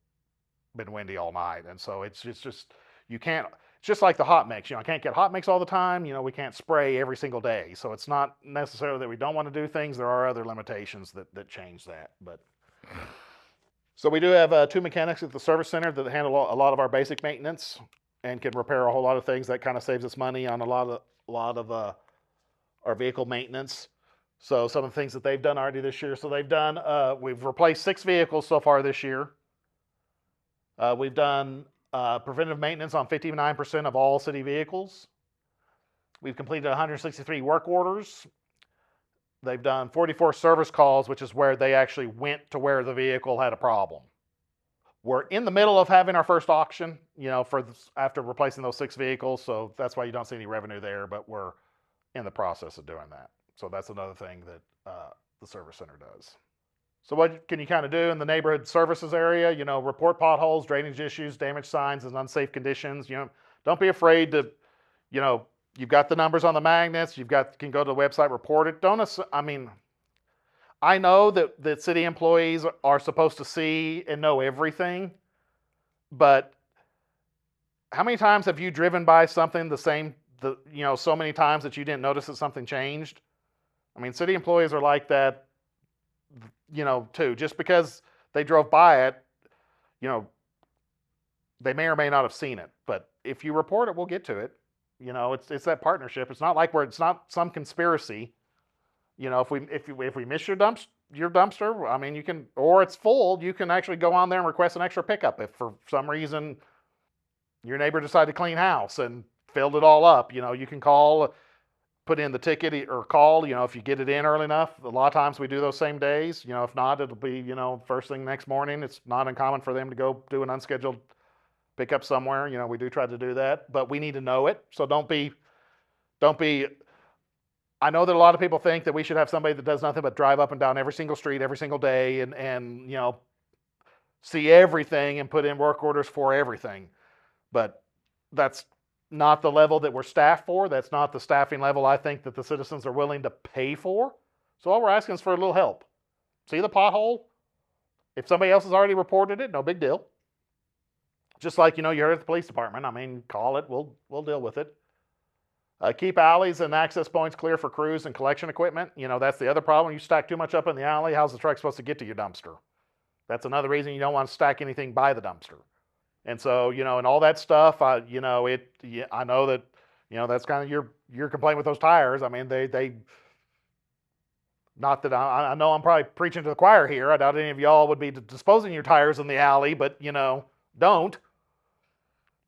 been windy all night, and so it's just you can't. It's just like the hot mix. I can't get hot mix all the time. We can't spray every single day. So it's not necessarily that we don't want to do things. There are other limitations that change that. But so we do have 2 mechanics at the service center that handle a lot of our basic maintenance and can repair a whole lot of things. That kind of saves us money on a lot of our vehicle maintenance. So some of the things that they've done already this year. So we've replaced 6 vehicles so far this year. We've done preventive maintenance on 59% of all city vehicles. We've completed 163 work orders. They've done 44 service calls, which is where they actually went to where the vehicle had a problem. We're in the middle of having our first auction, after replacing those 6 vehicles. So that's why you don't see any revenue there, but we're in the process of doing that. So that's another thing that the service center does. So what can you kind of do in the neighborhood services area? Report potholes, drainage issues, damage signs, and unsafe conditions. Don't be afraid to, you've got the numbers on the magnets. You can go to the website, report it. I know that city employees are supposed to see and know everything, but how many times have you driven by something so many times that you didn't notice that something changed? City employees are like that, too. Just because they drove by it, they may or may not have seen it. But if you report it, we'll get to it. It's that partnership. It's not like it's not some conspiracy. If we miss your dumpster, you can, or it's full, you can actually go on there and request an extra pickup if for some reason your neighbor decided to clean house and filled it all up. You can call, put in the ticket or call, if you get it in early enough. A lot of times we do those same days. If not, it'll be, first thing next morning. It's not uncommon for them to go do an unscheduled pickup somewhere. We do try to do that, but we need to know it. So don't be, I know that a lot of people think that we should have somebody that does nothing but drive up and down every single street every single day and see everything and put in work orders for everything. But that's not the level that we're staffed for. That's not the staffing level I think that the citizens are willing to pay for. So all we're asking is for a little help. See the pothole? If somebody else has already reported it, no big deal. Just like, you're at the police department. Call it. We'll deal with it. Keep alleys and access points clear for crews and collection equipment. That's the other problem. You stack too much up in the alley, how's the truck supposed to get to your dumpster? That's another reason you don't want to stack anything by the dumpster. And so, and all that stuff, I know that, that's kind of your complaint with those tires. They not that I know I'm probably preaching to the choir here. I doubt any of y'all would be disposing your tires in the alley, but, don't.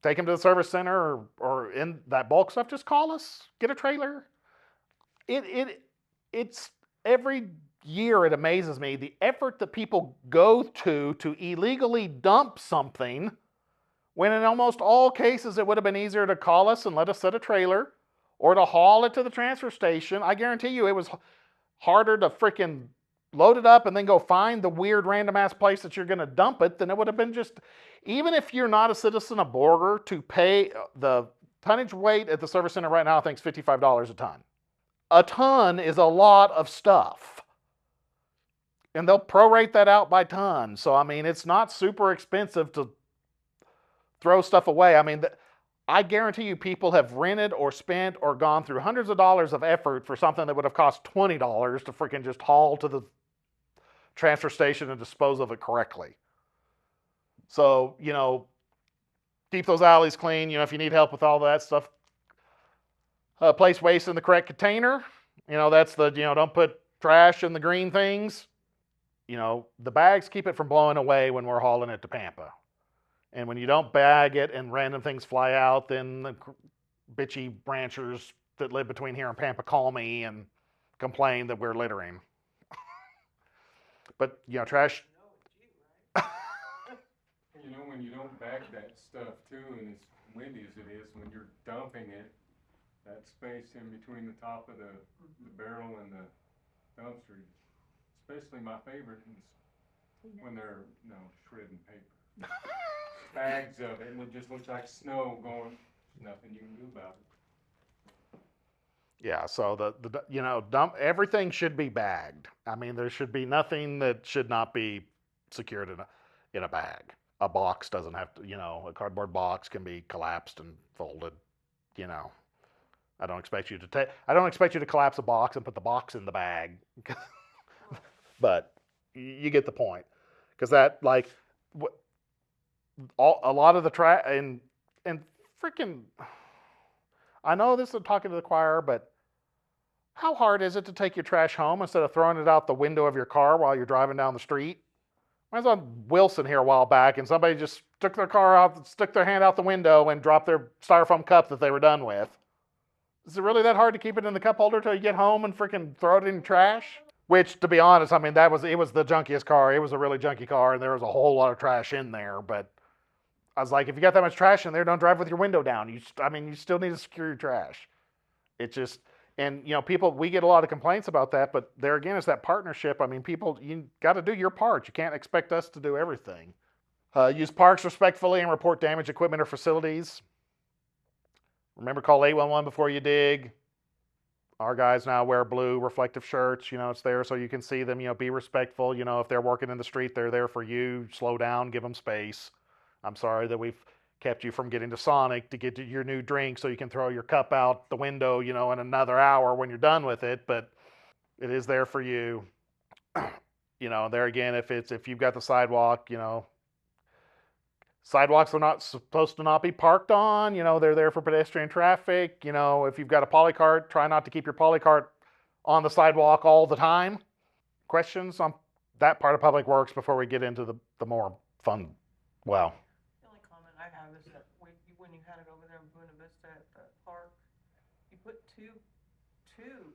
Take them to the service center or in that bulk stuff. Just call us, get a trailer. It's every year it amazes me the effort that people go to illegally dump something, when in almost all cases it would have been easier to call us and let us set a trailer or to haul it to the transfer station. I guarantee you it was harder to freaking load it up and then go find the weird random ass place that you're going to dump it than it would have been just, even if you're not a citizen of Borger, to pay the tonnage weight at the service center right now, I think is $55 a ton. A ton is a lot of stuff. And they'll prorate that out by ton. So, it's not super expensive to throw stuff away. I guarantee you people have rented or spent or gone through hundreds of dollars of effort for something that would have cost $20 to freaking just haul to the transfer station and dispose of it correctly. So, keep those alleys clean. If you need help with all that stuff, place waste in the correct container. That's the, don't put trash in the green things. The bags keep it from blowing away when we're hauling it to Pampa. And when you don't bag it and random things fly out, then the bitchy ranchers that live between here and Pampa call me and complain that we're littering. But, trash. When you don't bag that stuff too, and as windy as it is, when you're dumping it, that space in between the top of the barrel and the dumpster, especially my favorite is when they're, shredding paper. Bags of it, and it just looks like snow going, nothing you can do about it. Yeah, so dump everything should be bagged. I mean, there should be nothing that should not be secured in a bag. A box doesn't have to, a cardboard box can be collapsed and folded. You know, I don't expect you to collapse a box and put the box in the bag, but you get the point. Because that like, a lot of the trash and freaking, I know this is talking to the choir, but how hard is it to take your trash home instead of throwing it out the window of your car while you're driving down the street? I was on Wilson here a while back, and somebody just stuck their hand out the window, and dropped their styrofoam cup that they were done with. Is it really that hard to keep it in the cup holder till you get home and freaking throw it in the trash? Which, to be honest, I mean, it was the junkiest car. It was a really junky car, and there was a whole lot of trash in there. But I was like, if you got that much trash in there, don't drive with your window down. You still need to secure your trash. It just, and we get a lot of complaints about that. But there again, it's that partnership. I mean, people, you got to do your part. You can't expect us to do everything. Use parks respectfully and report damaged equipment or facilities. Remember, call 811 before you dig. Our guys now wear blue reflective shirts. It's there so you can see them. Be respectful. If they're working in the street, they're there for you. Slow down, give them space. I'm sorry that we've kept you from getting to Sonic to get to your new drink so you can throw your cup out the window, in another hour when you're done with it. But it is there for you. There again, if you've got the sidewalk, sidewalks are not supposed to not be parked on. They're there for pedestrian traffic. If you've got a polycart, try not to keep your polycart on the sidewalk all the time. Questions on that part of Public Works before we get into the more fun, well. The only comment I have is that when you had it over there in Buena Vista at the park, you put two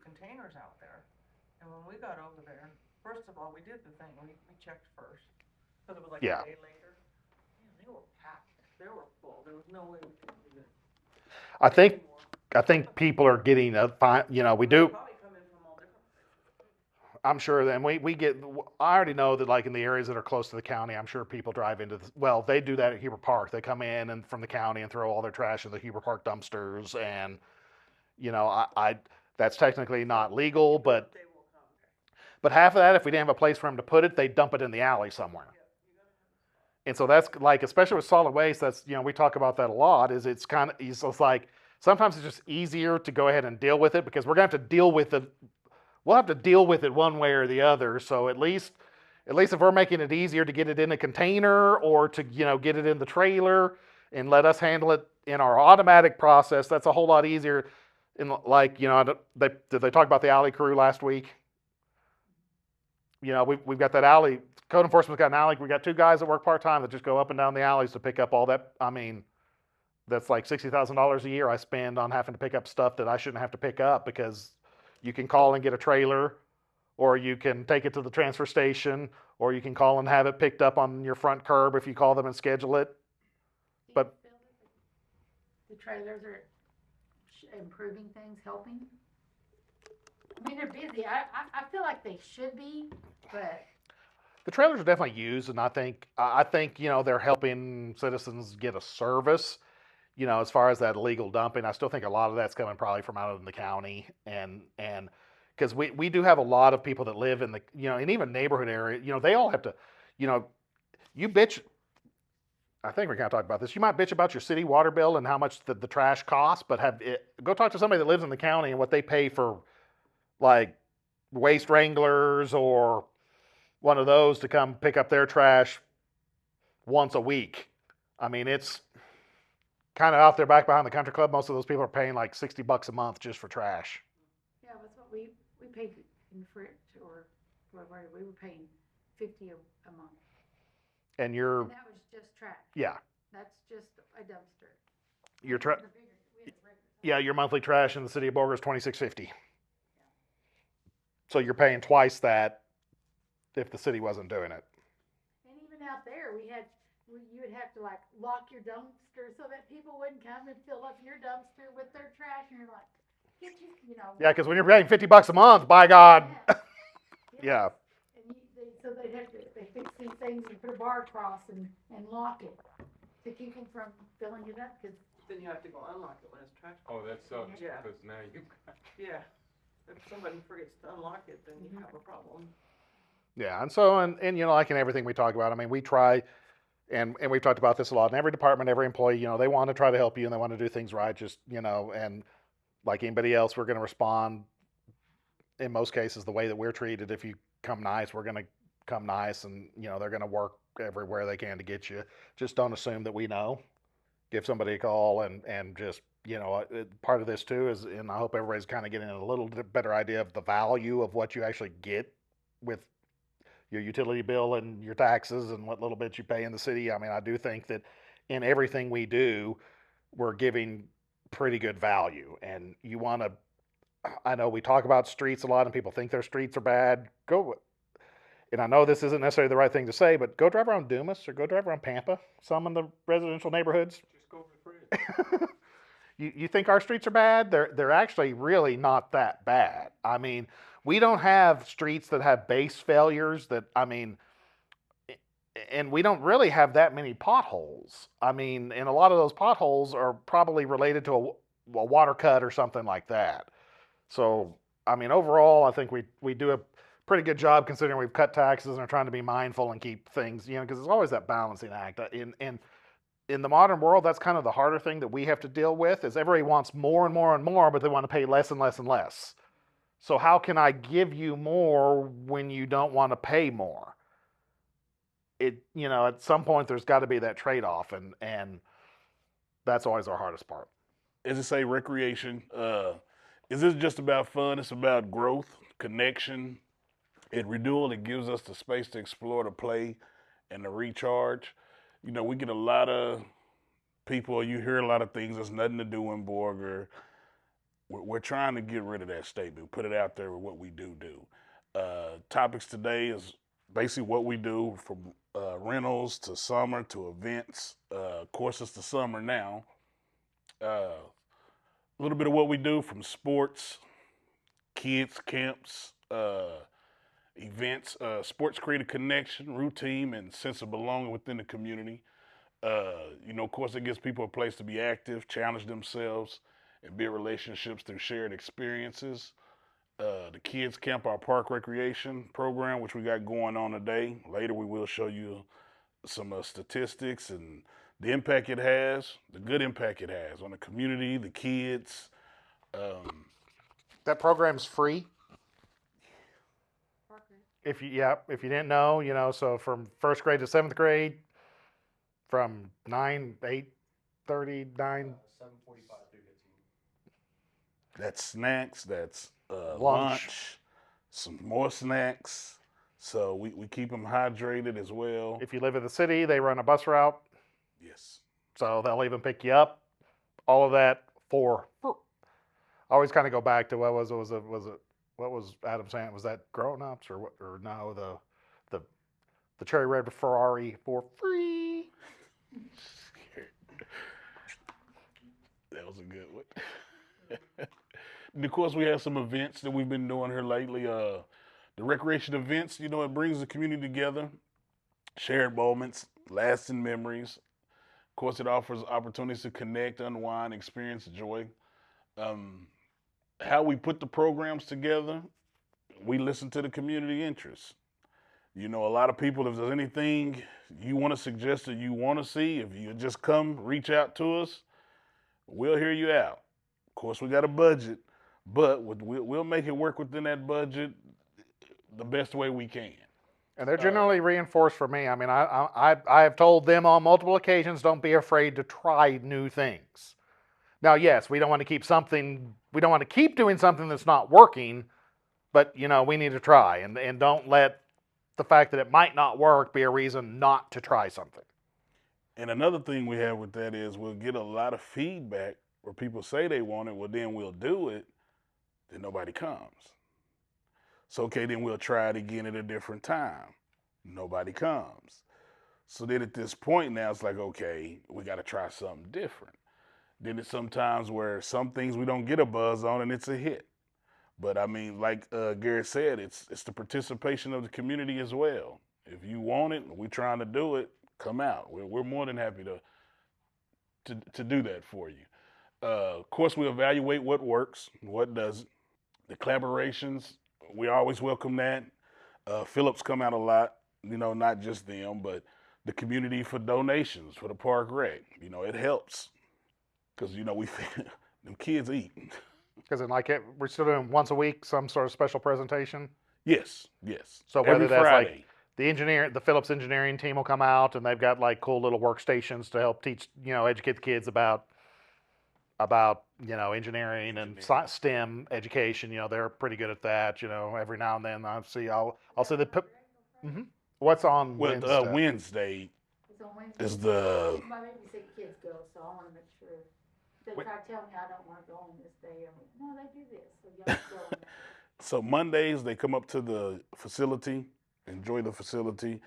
containers out there. And when we got over there, first of all, we did the thing, we checked first. Because it was like a day later. Man, they were packed. They were full. There was no way we could even. I think people are getting we do. Probably come in from all different places. I'm sure that I already know that like in the areas that are close to the county, I'm sure people drive into they do that at Heber Park. They come in and from the county and throw all their trash in the Heber Park dumpsters. And, that's technically not legal, but half of that, if we didn't have a place for them to put it, they dump it in the alley somewhere. And so that's like, especially with solid waste, that's, we talk about that a lot, it's like, sometimes it's just easier to go ahead and deal with it because we're going to have to deal with it. We'll have to deal with it one way or the other. So at least if we're making it easier to get it in a container or to, get it in the trailer and let us handle it in our automatic process, that's a whole lot easier. And like, did they talk about the alley crew last week? We've got that alley, code enforcement's got an alley. We got 2 guys that work part-time that just go up and down the alleys to pick up all that. I mean, that's like $60,000 a year I spend on having to pick up stuff that I shouldn't have to pick up because you can call and get a trailer, or you can take it to the transfer station, or you can call and have it picked up on your front curb if you call them and schedule it. But the trailers are improving things, helping. I mean, they're busy. I feel like they should be, but the trailers are definitely used, and I think they're helping citizens get a service. As far as that illegal dumping, I still think a lot of that's coming probably from out in the county, and because we do have a lot of people that live in the and even neighborhood area. They all have to, you bitch. I think we're going to talk about this. You might bitch about your city water bill and how much the trash costs, but go talk to somebody that lives in the county and what they pay for, like waste wranglers or one of those to come pick up their trash once a week. I mean, it's kind of out there back behind the country club. Most of those people are paying like $60 a month just for trash. Yeah, that's what we paid in fridge or whatever. We were paying $50 a month. And that was just trash. Yeah. That's just a dumpster. Your monthly trash in the city of Borger is $26.50. So you're paying twice that if the city wasn't doing it. And even out there, you would have to like lock your dumpster so that people wouldn't come and fill up your dumpster with their trash. And you're like, get you know. Yeah, because when you're paying $50 a month, by God, yeah. And so they fix these things and put a bar across and lock it to keep them from filling it up, cause. Then you have to go unlock it when it's trash. Oh, that sucks, Yeah. because now you, Yeah, if somebody forgets to unlock it, then you have a problem. Yeah, and so, and you know, like in everything we talk about, I mean, we try, and we've talked about this a lot, in every department, every employee, you know, they want to try to help you and they want to do things right, just, you know, and like anybody else, we're going to respond, in most cases, the way that we're treated. If you come nice, we're going to come nice, and, you know, they're going to work everywhere they can to get you. Just don't assume that we know. Give somebody a call, and just, you know, part of this too is, and I hope everybody's kind of getting a little bit better idea of the value of what you actually get with your utility bill and your taxes and what little bit you pay in the city. I mean, I do think that in everything we do, we're giving pretty good value. And you want to, I know we talk about streets a lot and people think their streets are bad. Go, and I know this isn't necessarily the right thing to say, but go drive around Dumas or go drive around Pampa, some in the residential neighborhoods. just go over the bridge. You think our streets are bad? They're actually really not that bad. I mean, we don't have streets that have base failures that, I mean, and we don't really have that many potholes. I mean, and a lot of those potholes are probably related to a water cut or something like that. So, I mean, overall, I think we do a pretty good job considering we've cut taxes and are trying to be mindful and keep things, you know, because it's always that balancing act. In the modern world, that's kind of the harder thing that we have to deal with is everybody wants more and more and more, but they want to pay less and less and less. So how can I give you more when you don't want to pay more? It, you know, at some point there's got to be that trade-off, and that's always our hardest part. As I say, recreation. Is this just about fun? It's about growth, connection, and renewal. It gives us the space to explore, to play, and to recharge. You know, we get a lot of people, you hear a lot of things, there's nothing to do in Borger. We're trying to get rid of that statement, put it out there with what we do. Topics today is basically what we do from rentals to summer to events. Of course, it's the summer now. A little bit of what we do from sports, kids camps, events. Sports create a connection, routine, and sense of belonging within the community. You know, of course, it gives people a place to be active, challenge themselves, and build relationships through shared experiences. The kids camp, our park recreation program, which we got going on today. Later, we will show you some statistics and the impact it has, the good impact it has on the community, the kids. That program's free. Parker. If you didn't know, you know, so from first grade to seventh grade, from 8:30, 9. 7:45 do get to you. That's snacks, that's Lunch. lunch, some more snacks. So we keep them hydrated as well. If you live in the city, they run a bus route, Yes. so they'll even pick you up. All of that for. I always kind of go back to what was Adam saying? Was that Grown Ups or what? Or no, the cherry red Ferrari for free. That was a good one. And of course, we have some events that we've been doing here lately. The recreation events, you know, it brings the community together, shared moments, lasting memories. Of course, it offers opportunities to connect, unwind, experience joy. How we put the programs together, we listen to the community interests. You know, a lot of people, if there's anything you want to suggest or you want to see, if you just come, reach out to us, we'll hear you out. Of course, we got a budget, but we'll make it work within that budget the best way we can. And they're generally reinforced for me. I mean, I have told them on multiple occasions, don't be afraid to try new things. Now, yes, we don't want to keep doing something that's not working, but, you know, we need to try. And don't let the fact that it might not work be a reason not to try something. And another thing we have with that is we'll get a lot of feedback where people say they want it, well, then we'll do it, then nobody comes. So, okay, then we'll try it again at a different time. Nobody comes. So then at this point now, it's like, okay, we got to try something different. Then it's sometimes where some things we don't get a buzz on and it's a hit. But I mean, like Garrett said, it's the participation of the community as well. If you want it, we're trying to do it, come out. We're more than happy to do that for you. Of course, we evaluate what works, what doesn't. The collaborations, we always welcome that. Phillips come out a lot, you know, not just them, but the community for donations for the park rec. You know, it helps because you know them kids eat. Because we're still doing once a week some sort of special presentation. Yes. So whether Every that's Friday. like the Phillips engineering team will come out and they've got like cool little workstations to help teach, educate the kids about engineering and STEM education. They're pretty good at that. Every now and then I'll see what's on Well, Wednesday. Wednesday It's on Wednesday. is the My baby said kids go, so I wanna make sure. They try to tell me I don't wanna go on this day. I'm like, no, they do this, so y'all go on that day. so Mondays they come up to the facility, enjoy the facility.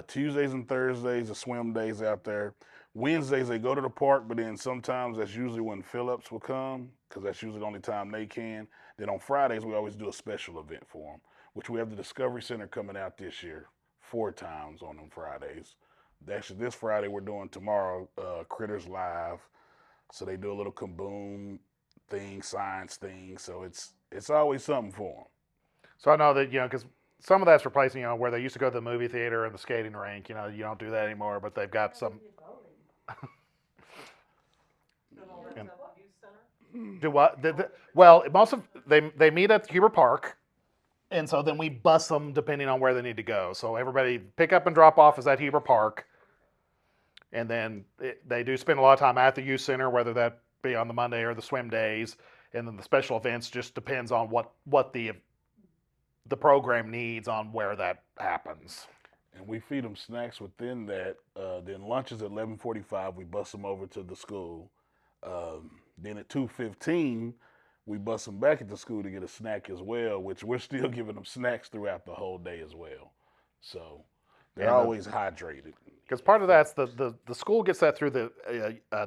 Tuesdays and Thursdays are swim days out there. Wednesdays they go to the park, but then sometimes that's usually when Phillips will come because that's usually the only time they can. Then on Fridays we always do a special event for them, which we have the Discovery Center coming out this year 4 times on them Fridays. Actually, this Friday we're doing tomorrow Critters Live, so they do a little kaboom thing, science thing. So it's always something for them. So I know that because some of that's replacing where they used to go to the movie theater and the skating rink. You don't do that anymore, but they've got some. Doing all that stuff at the youth center. Do what? Well, most of they meet at Huber Park, and so then we bus them depending on where they need to go. So everybody pick up and drop off is at Huber Park, and then they do spend a lot of time at the youth center, whether that be on the Monday or the swim days, and then the special events just depends on what the program needs on where that happens. And we feed them snacks within that. Then lunch is at 11:45. We bus them over to the school. Then at 2:15, we bus them back at the school to get a snack as well, which we're still giving them snacks throughout the whole day as well. So they're always hydrated. Because part of that's the school gets that through the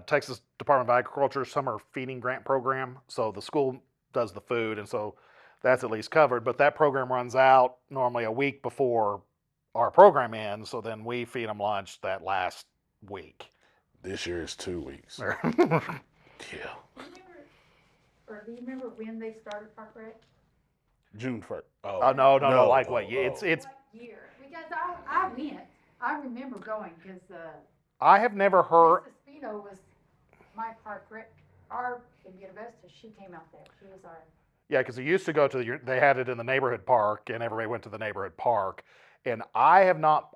Texas Department of Agriculture Summer Feeding Grant Program. So the school does the food, and so that's at least covered. But that program runs out normally a week before our program ends, so then we feed them lunch that last week. This year is 2 weeks. Yeah. Do you remember when they started Park Rec? June 1st. Oh, no. Like what? It's. What year? Because I went. I remember going because I have never heard. Mrs. Spino was my Park Rec. Our in University, she came out there. She was our. Yeah, because they used to go to they had it in the neighborhood park, and everybody went to the neighborhood park. And I have not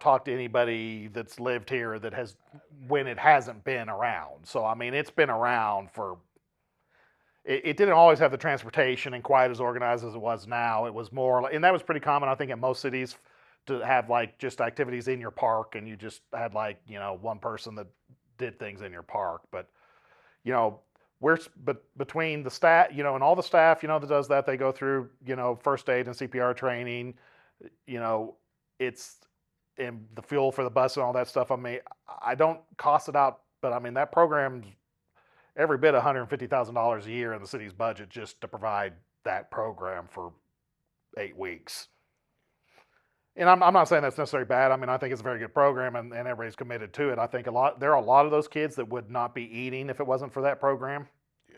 talked to anybody that's lived here that has when it hasn't been around. So I mean, it's been around for. It didn't always have the transportation and quite as organized as it was now. It was more, and that was pretty common, I think, in most cities to have like just activities in your park, and you just had like one person that did things in your park. But between the staff, and all the staff, that does that, they go through first aid and CPR training. It's and the fuel for the bus and all that stuff. I mean, I don't cost it out, but I mean that program's every bit $150,000 a year in the city's budget just to provide that program for 8 weeks. And I'm not saying that's necessarily bad. I mean, I think it's a very good program, and everybody's committed to it. I think there are a lot of those kids that would not be eating if it wasn't for that program. Yeah,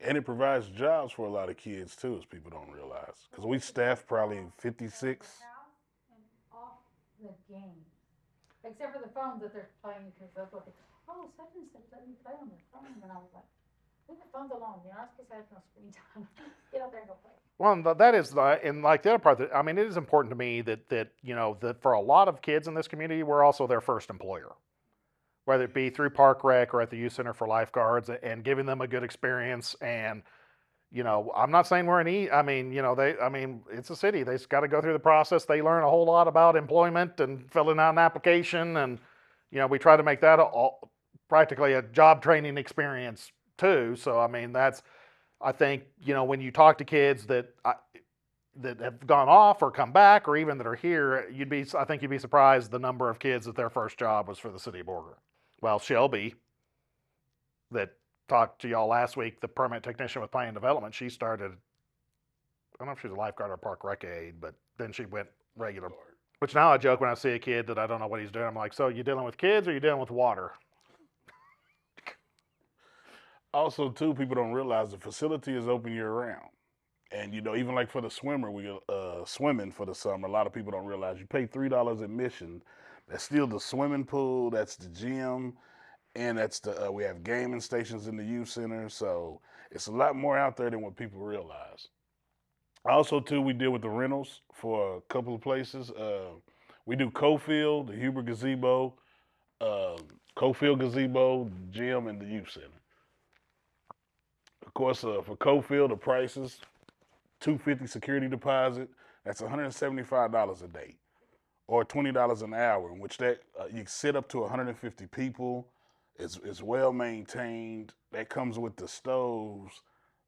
and it provides jobs for a lot of kids too, as people don't realize. Because we staff probably 56. And off the game, except for the phones that they're playing because they're looking. Oh, such and such let me play on their phone, and I was like, leave the phones alone. You're not supposed to have no screen time. Get out there and go play. Well, that is, and like the other part, I mean, it is important to me that for a lot of kids in this community, we're also their first employer, whether it be through Park Rec or at the Youth Center for Lifeguards, and giving them a good experience. And I'm not saying we're it's a city. They've got to go through the process. They learn a whole lot about employment and filling out an application, and we try to make that practically a job training experience too. So I mean, I think when you talk to kids that have gone off or come back, or even that are here, I think you'd be surprised the number of kids that their first job was for the city of Borger. Well, Shelby, that talked to y'all last week, the permit technician with planning and development, she started, I don't know if she's a lifeguard or park rec aide, but then she went regular. Which now I joke when I see a kid that I don't know what he's doing. I'm like, so you dealing with kids or you dealing with water? Also, too, people don't realize the facility is open year round. And, you know, even like for the swimmer, we swimming for the summer, a lot of people don't realize you pay $3 admission. That's still the swimming pool, that's the gym, and that's the, we have gaming stations in the youth center. So it's a lot more out there than what people realize. Also, too, we deal with the rentals for a couple of places. We do Cofield, the Huber Gazebo, Cofield Gazebo, gym, and the youth center. Of course, for Cofield, the prices, $250 security deposit. That's $175 a day, or $20 an hour. In which that you sit up to 150 people. It's well maintained. That comes with the stoves,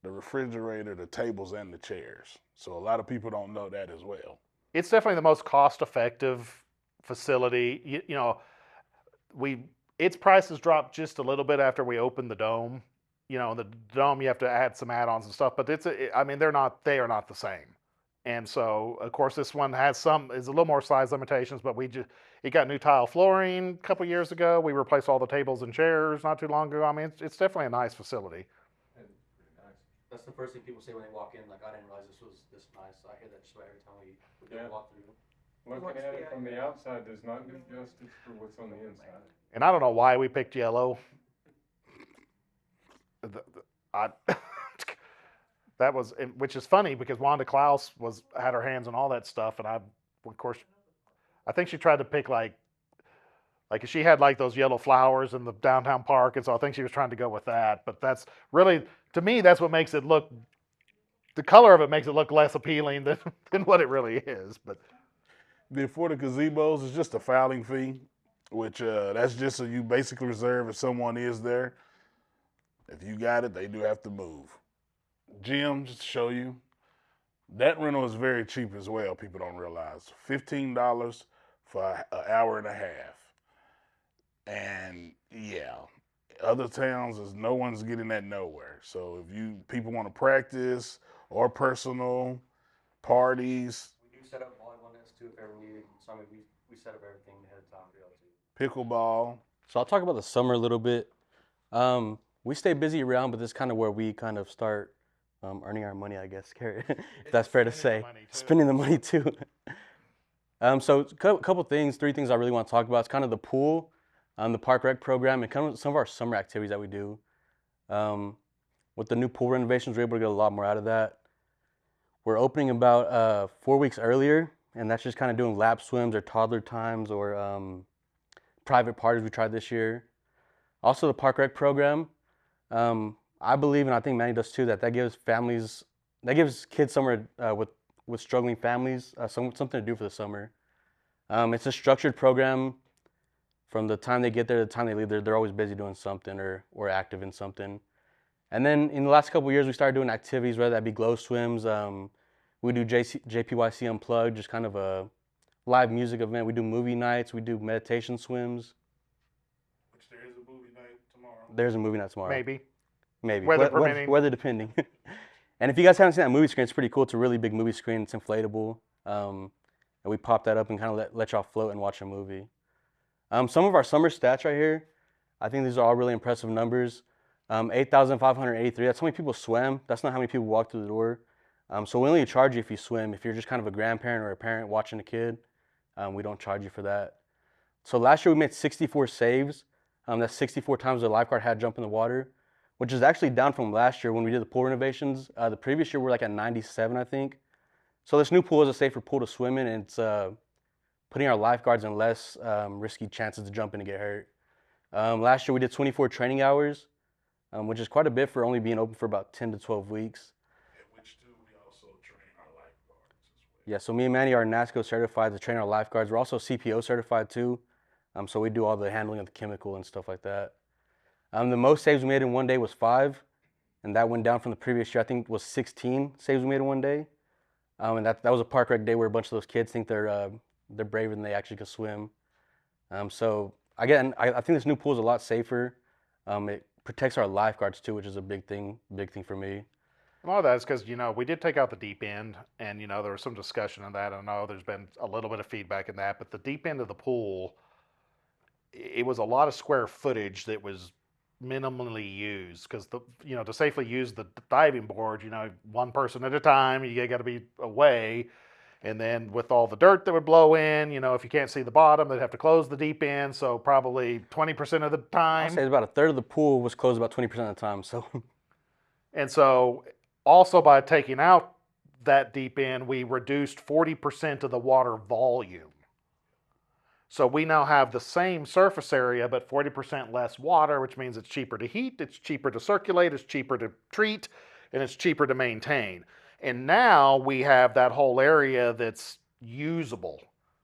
the refrigerator, the tables, and the chairs. So a lot of people don't know that as well. It's definitely the most cost-effective facility. You know, its prices dropped just a little bit after we opened the dome. You know, the dome you have to add some add-ons and stuff, but I mean, they are not the same. And so, of course, this one is a little more size limitations, but it got new tile flooring a couple years ago. We replaced all the tables and chairs not too long ago. I mean, it's definitely a nice facility. Pretty nice. That's the first thing people say when they walk in, like, I didn't realize this was this nice. I hear that just about every time we Yeah. walk through. Looking at it from the outside does not do justice for what's on the inside. And I don't know why we picked yellow. That was, which is funny because Wanda Klaus had her hands on all that stuff, and of course, I think she tried to pick like she had like those yellow flowers in the downtown park, and so I think she was trying to go with that. But that's really, to me, that's what makes it look. The color of it makes it look less appealing than what it really is. But For the gazebos, it's just a filing fee, which that's just so you basically reserve if someone is there. If you got it, they do have to move. Gym, just to show you, that rental is very cheap as well. People don't realize $15 for an hour and a half. And yeah, other towns is no one's getting that nowhere. So if people want to practice or personal parties, We do set up volleyball nets too if ever needed. So I mean, we set up everything ahead of time to be able to. pickleball. So I'll talk about the summer a little bit. We stay busy around, but this is kind of where we kind of start earning our money, I guess. If that's fair to say. Spending the money too. So a couple things, 3 things I really want to talk about. It's kind of the pool, the park rec program, and kind of some of our summer activities that we do. With the new pool renovations, we're able to get a lot more out of that. We're opening about 4 weeks earlier, and that's just kind of doing lap swims or toddler times or private parties we tried this year. Also, the park rec program. I believe, and I think Manny does too, that gives kids somewhere with struggling families something to do for the summer. It's a structured program. From the time they get there to the time they leave, they're always busy doing something or active in something. And then in the last couple of years, we started doing activities, whether that be glow swims. We do JPYC Unplugged, just kind of a live music event. We do movie nights. We do meditation swims. Which there is a movie night tomorrow. There's a movie night tomorrow. maybe Weather permitting. Weather depending. And if you guys haven't seen that movie screen, it's pretty cool. It's a really big movie screen. It's inflatable. And we pop that up and kind of let y'all float and watch a movie. Some of our summer stats right here, I think these are all really impressive numbers. 8,583, that's how many people swim. That's not how many people walk through the door. So we only charge you if you swim. If you're just kind of a grandparent or a parent watching a kid, we don't charge you for that. So last year we made 64 saves. That's 64 times the lifeguard had jump in the water, which is actually down from last year when we did the pool renovations. The previous year we were like at 97, I think. So this new pool is a safer pool to swim in, and it's putting our lifeguards in less risky chances to jump in and get hurt. Last year we did 24 training hours, which is quite a bit for only being open for about 10 to 12 weeks. In which too, we also train our lifeguards as well. Yeah, so me and Manny are NASCO certified to train our lifeguards. We're also CPO certified too. So we do all the handling of the chemical and stuff like that. The most saves we made in one day was 5, and that went down from the previous year. I think it was 16 saves we made in one day. And that was a park rec day where a bunch of those kids think they're braver than they actually can swim. So again, I think this new pool is a lot safer. It protects our lifeguards too, which is a big thing for me. A lot of that is because, we did take out the deep end, and, there was some discussion on that. I know there's been a little bit of feedback in that, but the deep end of the pool, it was a lot of square footage that was minimally used because to safely use the diving board, one person at a time, you got to be away. And then with all the dirt that would blow in, if you can't see the bottom, they'd have to close the deep end. So probably 20% of the I'd time. say about a third of the pool was closed about 20% of the time. So, And so also by taking out that deep end, we reduced 40% of the water volume. So we now have the same surface area, but 40% less water, which means it's cheaper to heat, it's cheaper to circulate, it's cheaper to treat, and it's cheaper to maintain. And now we have that whole area that's usable,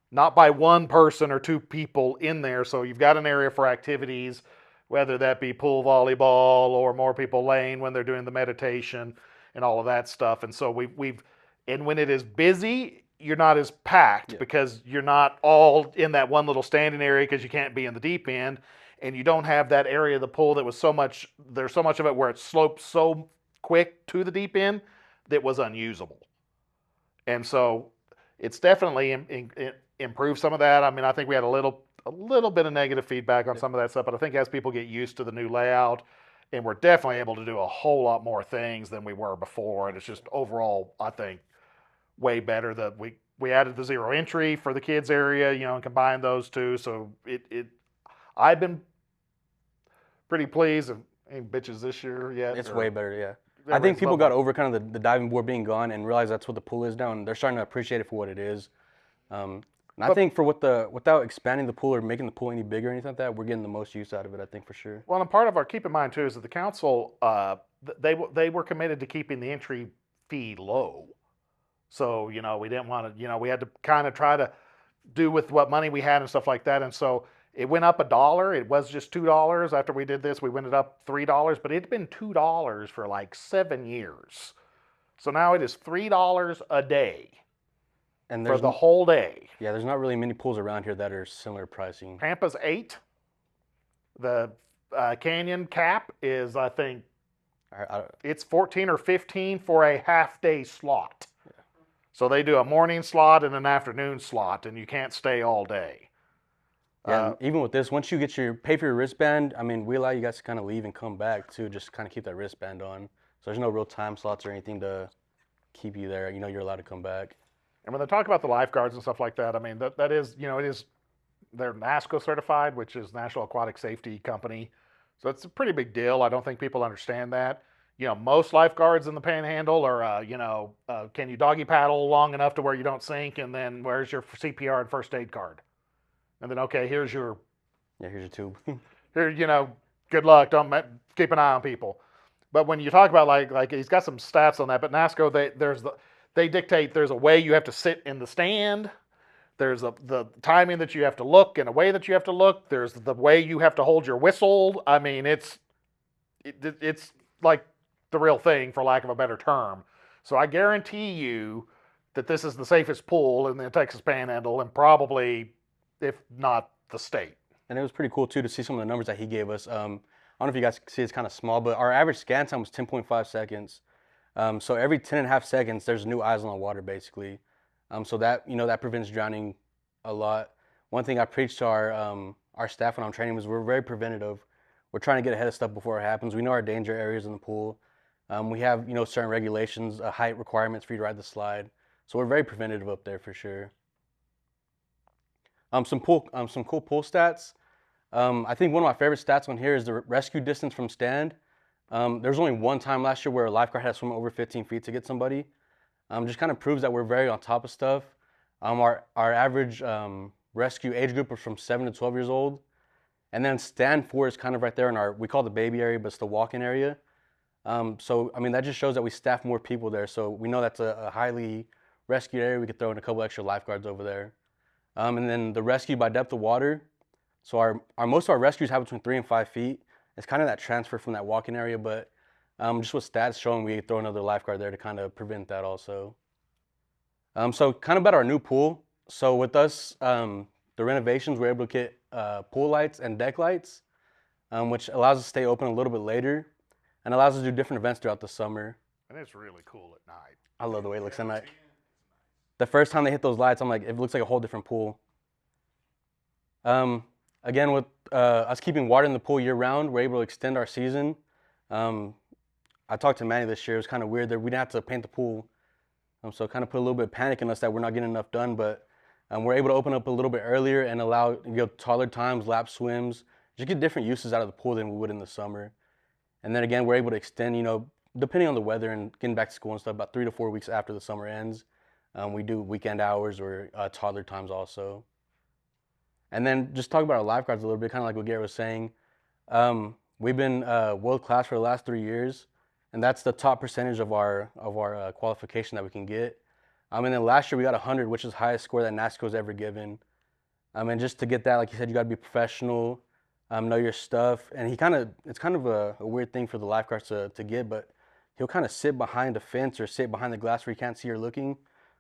not by one person or two people in there. So you've got an area for activities, whether that be pool volleyball or more people laying when they're doing the meditation and all of that stuff. And so and when it is busy, you're not as packed because you're not all in that one little standing area because you can't be in the deep end. And you don't have that area of the pool that was there's so much of it where it slopes so quick to the deep end that was unusable. And so it's definitely improved some of that. I mean, I think we had a little bit of negative feedback on some of that stuff, but I think as people get used to the new layout, and we're definitely able to do a whole lot more things than we were before. And it's just overall, I think, way better that we added the zero entry for the kids area, and combined those two. So I've been pretty pleased. Ain't bitches this year yet. it's way better, yeah. I think people got over kind of the diving board being gone and realized that's what the pool is now, and they're starting to appreciate it for what it is. And I think without expanding the pool or making the pool any bigger or anything like that, we're getting the most use out of it, I think, for sure. Well, and part of keep in mind too, is that the council, they were committed to keeping the entry fee low. So, we didn't want to, we had to kind of try to do with what money we had and stuff like that. And so it went up $1. It was just $2. After we did this, we went it up $3, but it'd been $2 for like 7 years. So now it is $3 a day And for the whole day. Yeah, there's not really many pools around here that are similar pricing. Pampa's $8. The Canyon cap is, I think, it's 14 or 15 for a half day slot. Yeah. So they do a morning slot and an afternoon slot, and you can't stay all day. Yeah, even with this, once you pay for your wristband, I mean, we allow you guys to kind of leave and come back too, just kind of keep that wristband on. So there's no real time slots or anything to keep you there. You're allowed to come back. And when they talk about the lifeguards and stuff like that, I mean, that is, they're NASCO certified, which is National Aquatic Safety Company. So it's a pretty big deal. I don't think people understand that. Most lifeguards in the Panhandle are, can you doggy paddle long enough to where you don't sink? And then where's your CPR and first aid card? And then, okay, here's your tube. Here, good luck. Don't keep an eye on people. But when you talk about like he's got some stats on that, but NASCO, they dictate there's a way you have to sit in the stand. There's the timing that you have to look and a way that you have to look. There's the way you have to hold your whistle. I mean, it's like the real thing, for lack of a better term. So I guarantee you that this is the safest pool in the Texas Panhandle, and if not the state. And it was pretty cool too to see some of the numbers that he gave us. I don't know if you guys can see, it's kind of small, but our average scan time was 10.5 seconds. So every 10.5 seconds, there's new eyes on the water, basically. So that prevents drowning a lot. One thing I preach to our staff when I'm training was we're very preventative. We're trying to get ahead of stuff before it happens. We know our danger areas in the pool. We have certain regulations, height requirements for you to ride the slide. So we're very preventative up there for sure. Some cool pool stats. I think one of my favorite stats on here is the rescue distance from stand. There was only one time last year where a lifeguard had to swim over 15 feet to get somebody. Just kind of proves that we're very on top of stuff. Our average rescue age group is from 7 to 12 years old. And then stand 4 is kind of right there in we call it the baby area, but it's the walk-in area. So, I mean, that just shows that we staff more people there. So we know that's a highly rescued area. We could throw in a couple extra lifeguards over there. And then the rescue by depth of water. So most of our rescues have between 3 and 5 feet. It's kind of that transfer from that walk-in area, but just with stats showing, we throw another lifeguard there to kind of prevent that also. So kind of about our new pool. So with us, the renovations, we're able to get pool lights and deck lights. which allows us to stay open a little bit later and allows us to do different events throughout the summer. And it's really cool at night. I love the way it looks at night. The first time they hit those lights, I'm like, it looks like a whole different pool. Again, with us keeping water in the pool year round, we're able to extend our season. I talked to Manny this year. It was kind of weird that we didn't have to paint the pool. So it kind of put a little bit of panic in us that we're not getting enough done, but we're able to open up a little bit earlier and allow taller times, lap swims, just get different uses out of the pool than we would in the summer. And then again, we're able to extend, depending on the weather and getting back to school and stuff, about 3 to 4 weeks after the summer ends. We do weekend hours or toddler times also. And then just talk about our lifeguards a little bit, kind of like what Garrett was saying. We've been world class for the last 3 years, and that's the top percentage of our qualification that we can get. And then last year we got 100, which is the highest score that NASCO's ever given. And just to get that, like you said, you got to be professional, know your stuff. And it's kind of a weird thing for the lifeguards to get, but he'll kind of sit behind a fence or sit behind the glass where you can't see or looking.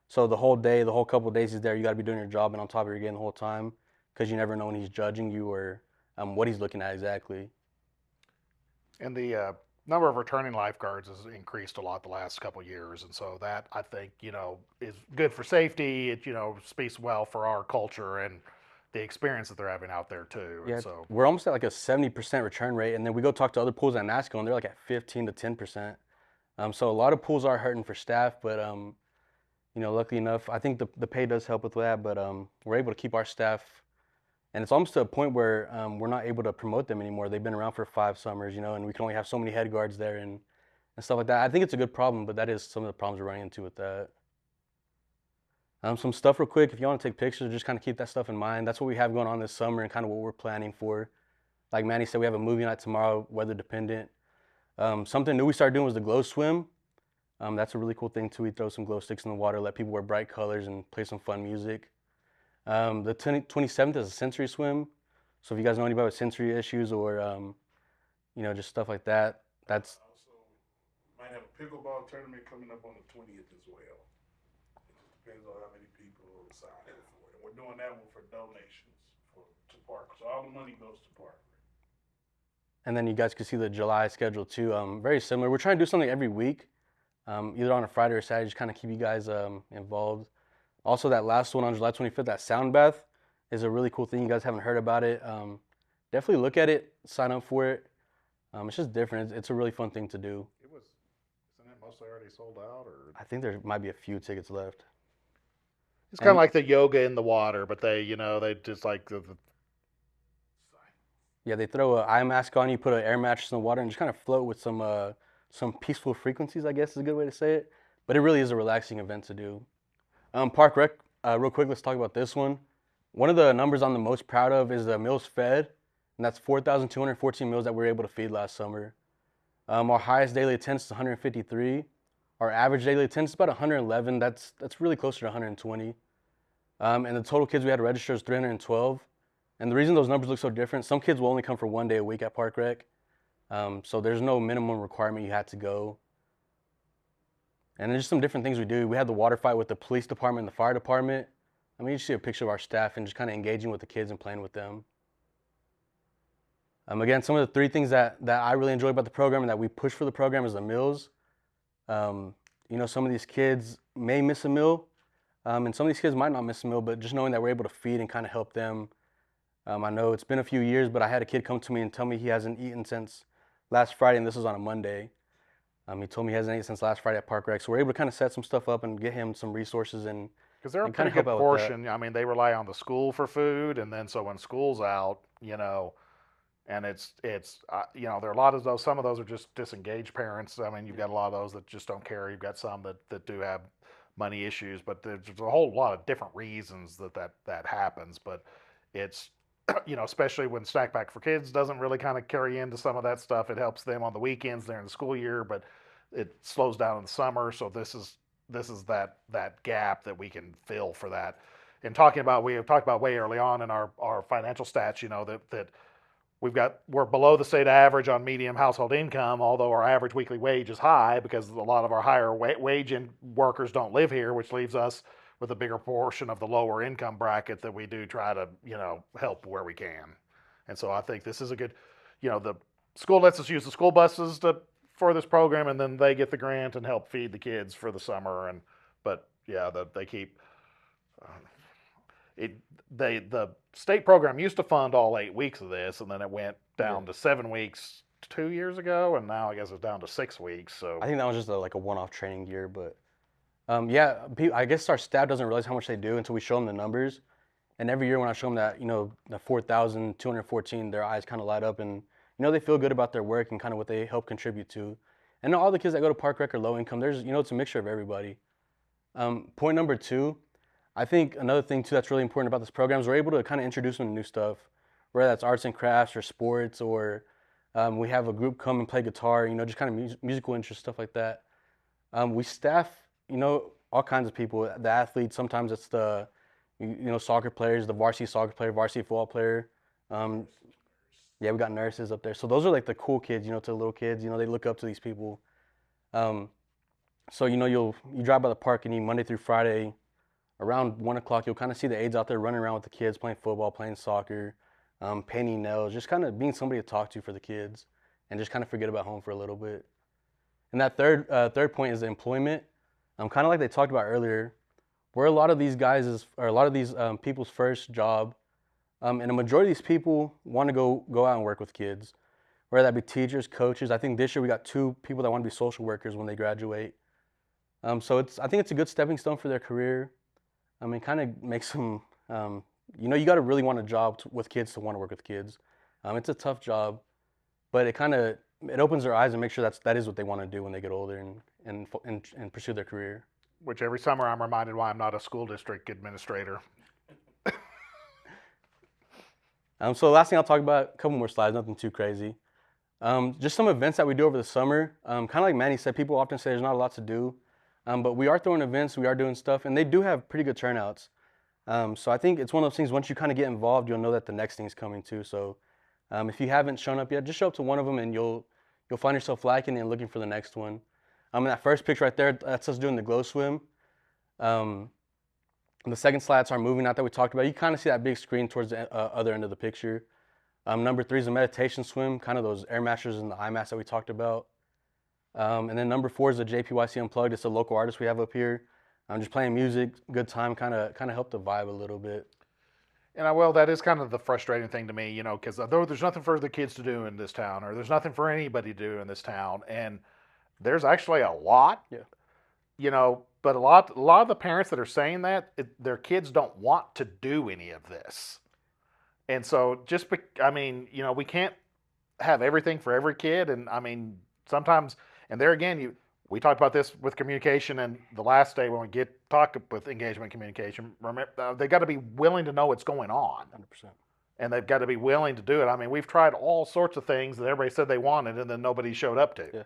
So the whole day, the whole couple of days he's there, you got to be doing your job and on top of your game the whole time, because you never know when he's judging you or what he's looking at exactly. And the number of returning lifeguards has increased a lot the last couple of years, and so that I think is good for safety. It speaks well for our culture and the experience that they're having out there too. Yeah, and so we're almost at like a 70% return rate, and then we go talk to other pools at NASCO, and they're like at 15 to 10%. So a lot of pools are hurting for staff, but luckily enough, I think the pay does help with that. But we're able to keep our staff. And it's almost to a point where we're not able to promote them anymore. They've been around for 5 summers, and we can only have so many head guards there and stuff like that. I think it's a good problem, but that is some of the problems we're running into with that. Some stuff real quick, if you want to take pictures, just kind of keep that stuff in mind. That's what we have going on this summer and kind of what we're planning for. Like Manny said, we have a movie night tomorrow, weather dependent. Something new we started doing was the glow swim. That's a really cool thing too. We throw some glow sticks in the water, let people wear bright colors and play some fun music. The 27th is a sensory swim. So if you guys know anybody with sensory issues or, just stuff like that, that's... Also, might have a pickleball tournament coming up on the 20th as well. It just depends on how many people sign up for it. And we're doing that one for donations to Park. So all the money goes to Park. And then you guys can see the July schedule too. Very similar. We're trying to do something every week, either on a Friday or Saturday, just kind of keep you guys involved. Also, that last one on July 25th, that sound bath, is a really cool thing. You guys haven't heard about it. Definitely look at it, sign up for it. It's just different. It's a really fun thing to do. Isn't it mostly already sold out? Or I think there might be a few tickets left. it's kind of like the yoga in the water, but they just like Yeah, they throw an eye mask on you, put an air mattress in the water, and just kind of float with some peaceful frequencies, I guess is a good way to say it. But it really is a relaxing event to do. Park Rec, real quick, let's talk about this one. One of the numbers I'm the most proud of is the meals fed, and that's 4,214 meals that we were able to feed last summer. Our highest daily attendance is 153. Our average daily attendance is about 111. That's really closer to 120. And the total kids we had to register is 312. And the reason those numbers look so different, some kids will only come for 1 day a week at Park Rec. So there's no minimum requirement you had to go. And there's just some different things we do. We had the water fight with the police department and the fire department. You see a picture of our staff and just kind of engaging with the kids and playing with them. Again, some of the 3 things that I really enjoy about the program and that we push for the program is the meals. Some of these kids may miss a meal, and some of these kids might not miss a meal, but just knowing that we're able to feed and kind of help them. I know it's been a few years, but I had a kid come to me and tell me he hasn't eaten since last Friday, and this was on a Monday. He told me he hasn't eaten since last Friday at Park Rec, so we're able to kind of set some stuff up and get him some resources and because they're a and pretty kinda good help out with that. portion. They rely on the school for food, and then so when school's out, and it's there are a lot of those. Some of those are just disengaged parents. You've got a lot of those that just don't care. You've got some that do have money issues, but there's a whole lot of different reasons that happens. But it's especially when Snack Pack for Kids doesn't really kind of carry into some of that stuff. It helps them on the weekends during the school year, but it slows down in the summer. So this is that gap that we can fill for that. And we have talked about way early on in our financial stats, that we're below the state average on median household income, although our average weekly wage is high because a lot of our higher wage workers don't live here, which leaves us with a bigger portion of the lower income bracket that we do try to, help where we can. And so I think this is a good, the school lets us use the school buses for this program, and then they get the grant and help feed the kids for the summer. But yeah, they keep uh, it. The state program used to fund all 8 weeks of this, and then it went down to 7 weeks 2 years ago, and now I guess it's down to 6 weeks. So I think that was just like a one-off training year, but yeah, I guess our staff doesn't realize how much they do until we show them the numbers. And every year when I show them that, the 4,214, their eyes kind of light up, and they feel good about their work and kind of what they help contribute to. And all the kids that go to Park Rec are low income. There's, it's a mixture of everybody. Point number 2, I think another thing too that's really important about this program is we're able to kind of introduce them to new stuff, whether that's arts and crafts or sports, or we have a group come and play guitar, just kind of musical interest, stuff like that. We staff, all kinds of people, the athletes. Sometimes it's the, soccer players, the varsity soccer player, varsity football player. Yeah, we got nurses up there. So those are like the cool kids, to the little kids. They look up to these people. So you drive by the park, and Monday through Friday, around 1 o'clock, you'll kind of see the aides out there running around with the kids, playing football, playing soccer, painting nails, just kind of being somebody to talk to for the kids, and just kind of forget about home for a little bit. And that third point is the employment. Kind of like they talked about earlier, where a lot of these people's first job, and a majority of these people want to go out and work with kids, whether that be teachers, coaches. I think this year we got 2 people that want to be social workers when they graduate. So I think it's a good stepping stone for their career. It kind of makes them, you got to really want a job with kids to want to work with kids. It's a tough job, but it opens their eyes and makes sure that is what they want to do when they get older and pursue their career. which every summer I'm reminded why I'm not a school district administrator. So the last thing I'll talk about, a couple more slides, nothing too crazy. Just some events that we do over the summer. Kind of like Manny said, people often say there's not a lot to do, but we are throwing events, we are doing stuff, and they do have pretty good turnouts. So I think it's one of those things, once you kind of get involved, you'll know that the next thing's coming too. So if you haven't shown up yet, just show up to one of them, and you'll find yourself liking it and looking for the next one. And that first picture right there, that's us doing the glow swim. The second slide's our moving out that we talked about. You kind of see that big screen towards the other end of the picture. Number 3 is a meditation swim, kind of those air masters and the eye masks that we talked about. And then number 4 is the JPYC Unplugged. It's a local artist we have up here. I'm just playing music, good time, kind of help the vibe a little bit. And well, that is kind of the frustrating thing to me, because though there's nothing for the kids to do in this town, or there's nothing for anybody to do in this town, and there's actually a lot. Yeah. But a lot of the parents that are saying that, their kids don't want to do any of this. And so we can't have everything for every kid. And sometimes, and there again, we talked about this with communication, and the last day when we talk with engagement communication, remember, they got to be willing to know what's going on. 100%. And they've got to be willing to do it. We've tried all sorts of things that everybody said they wanted, and then nobody showed up to. Yeah.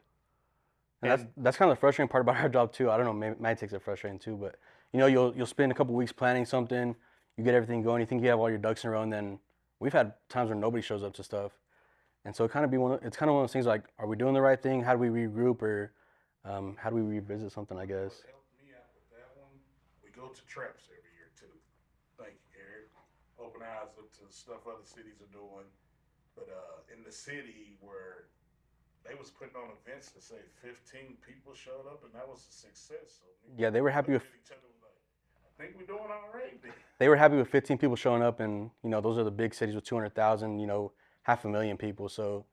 And that's kind of the frustrating part about our job too. I don't know, maybe Matt takes it frustrating too, but you'll spend a couple weeks planning something, you get everything going, you think you have all your ducks in a row, and then we've had times where nobody shows up to stuff. And so it's kind of one of those things like, are we doing the right thing? How do we regroup, or how do we revisit something, I guess? What helped me out with that one, we go to traps every year too. Thank you, Eric. Open eyes up to stuff other cities are doing. But in the city where they was putting on events to say 15 people showed up, and that was a success. So yeah, they were happy with each other, like, I think we're doing all right. They were happy with 15 people showing up, and those are the big cities with 200,000, 500,000 people. So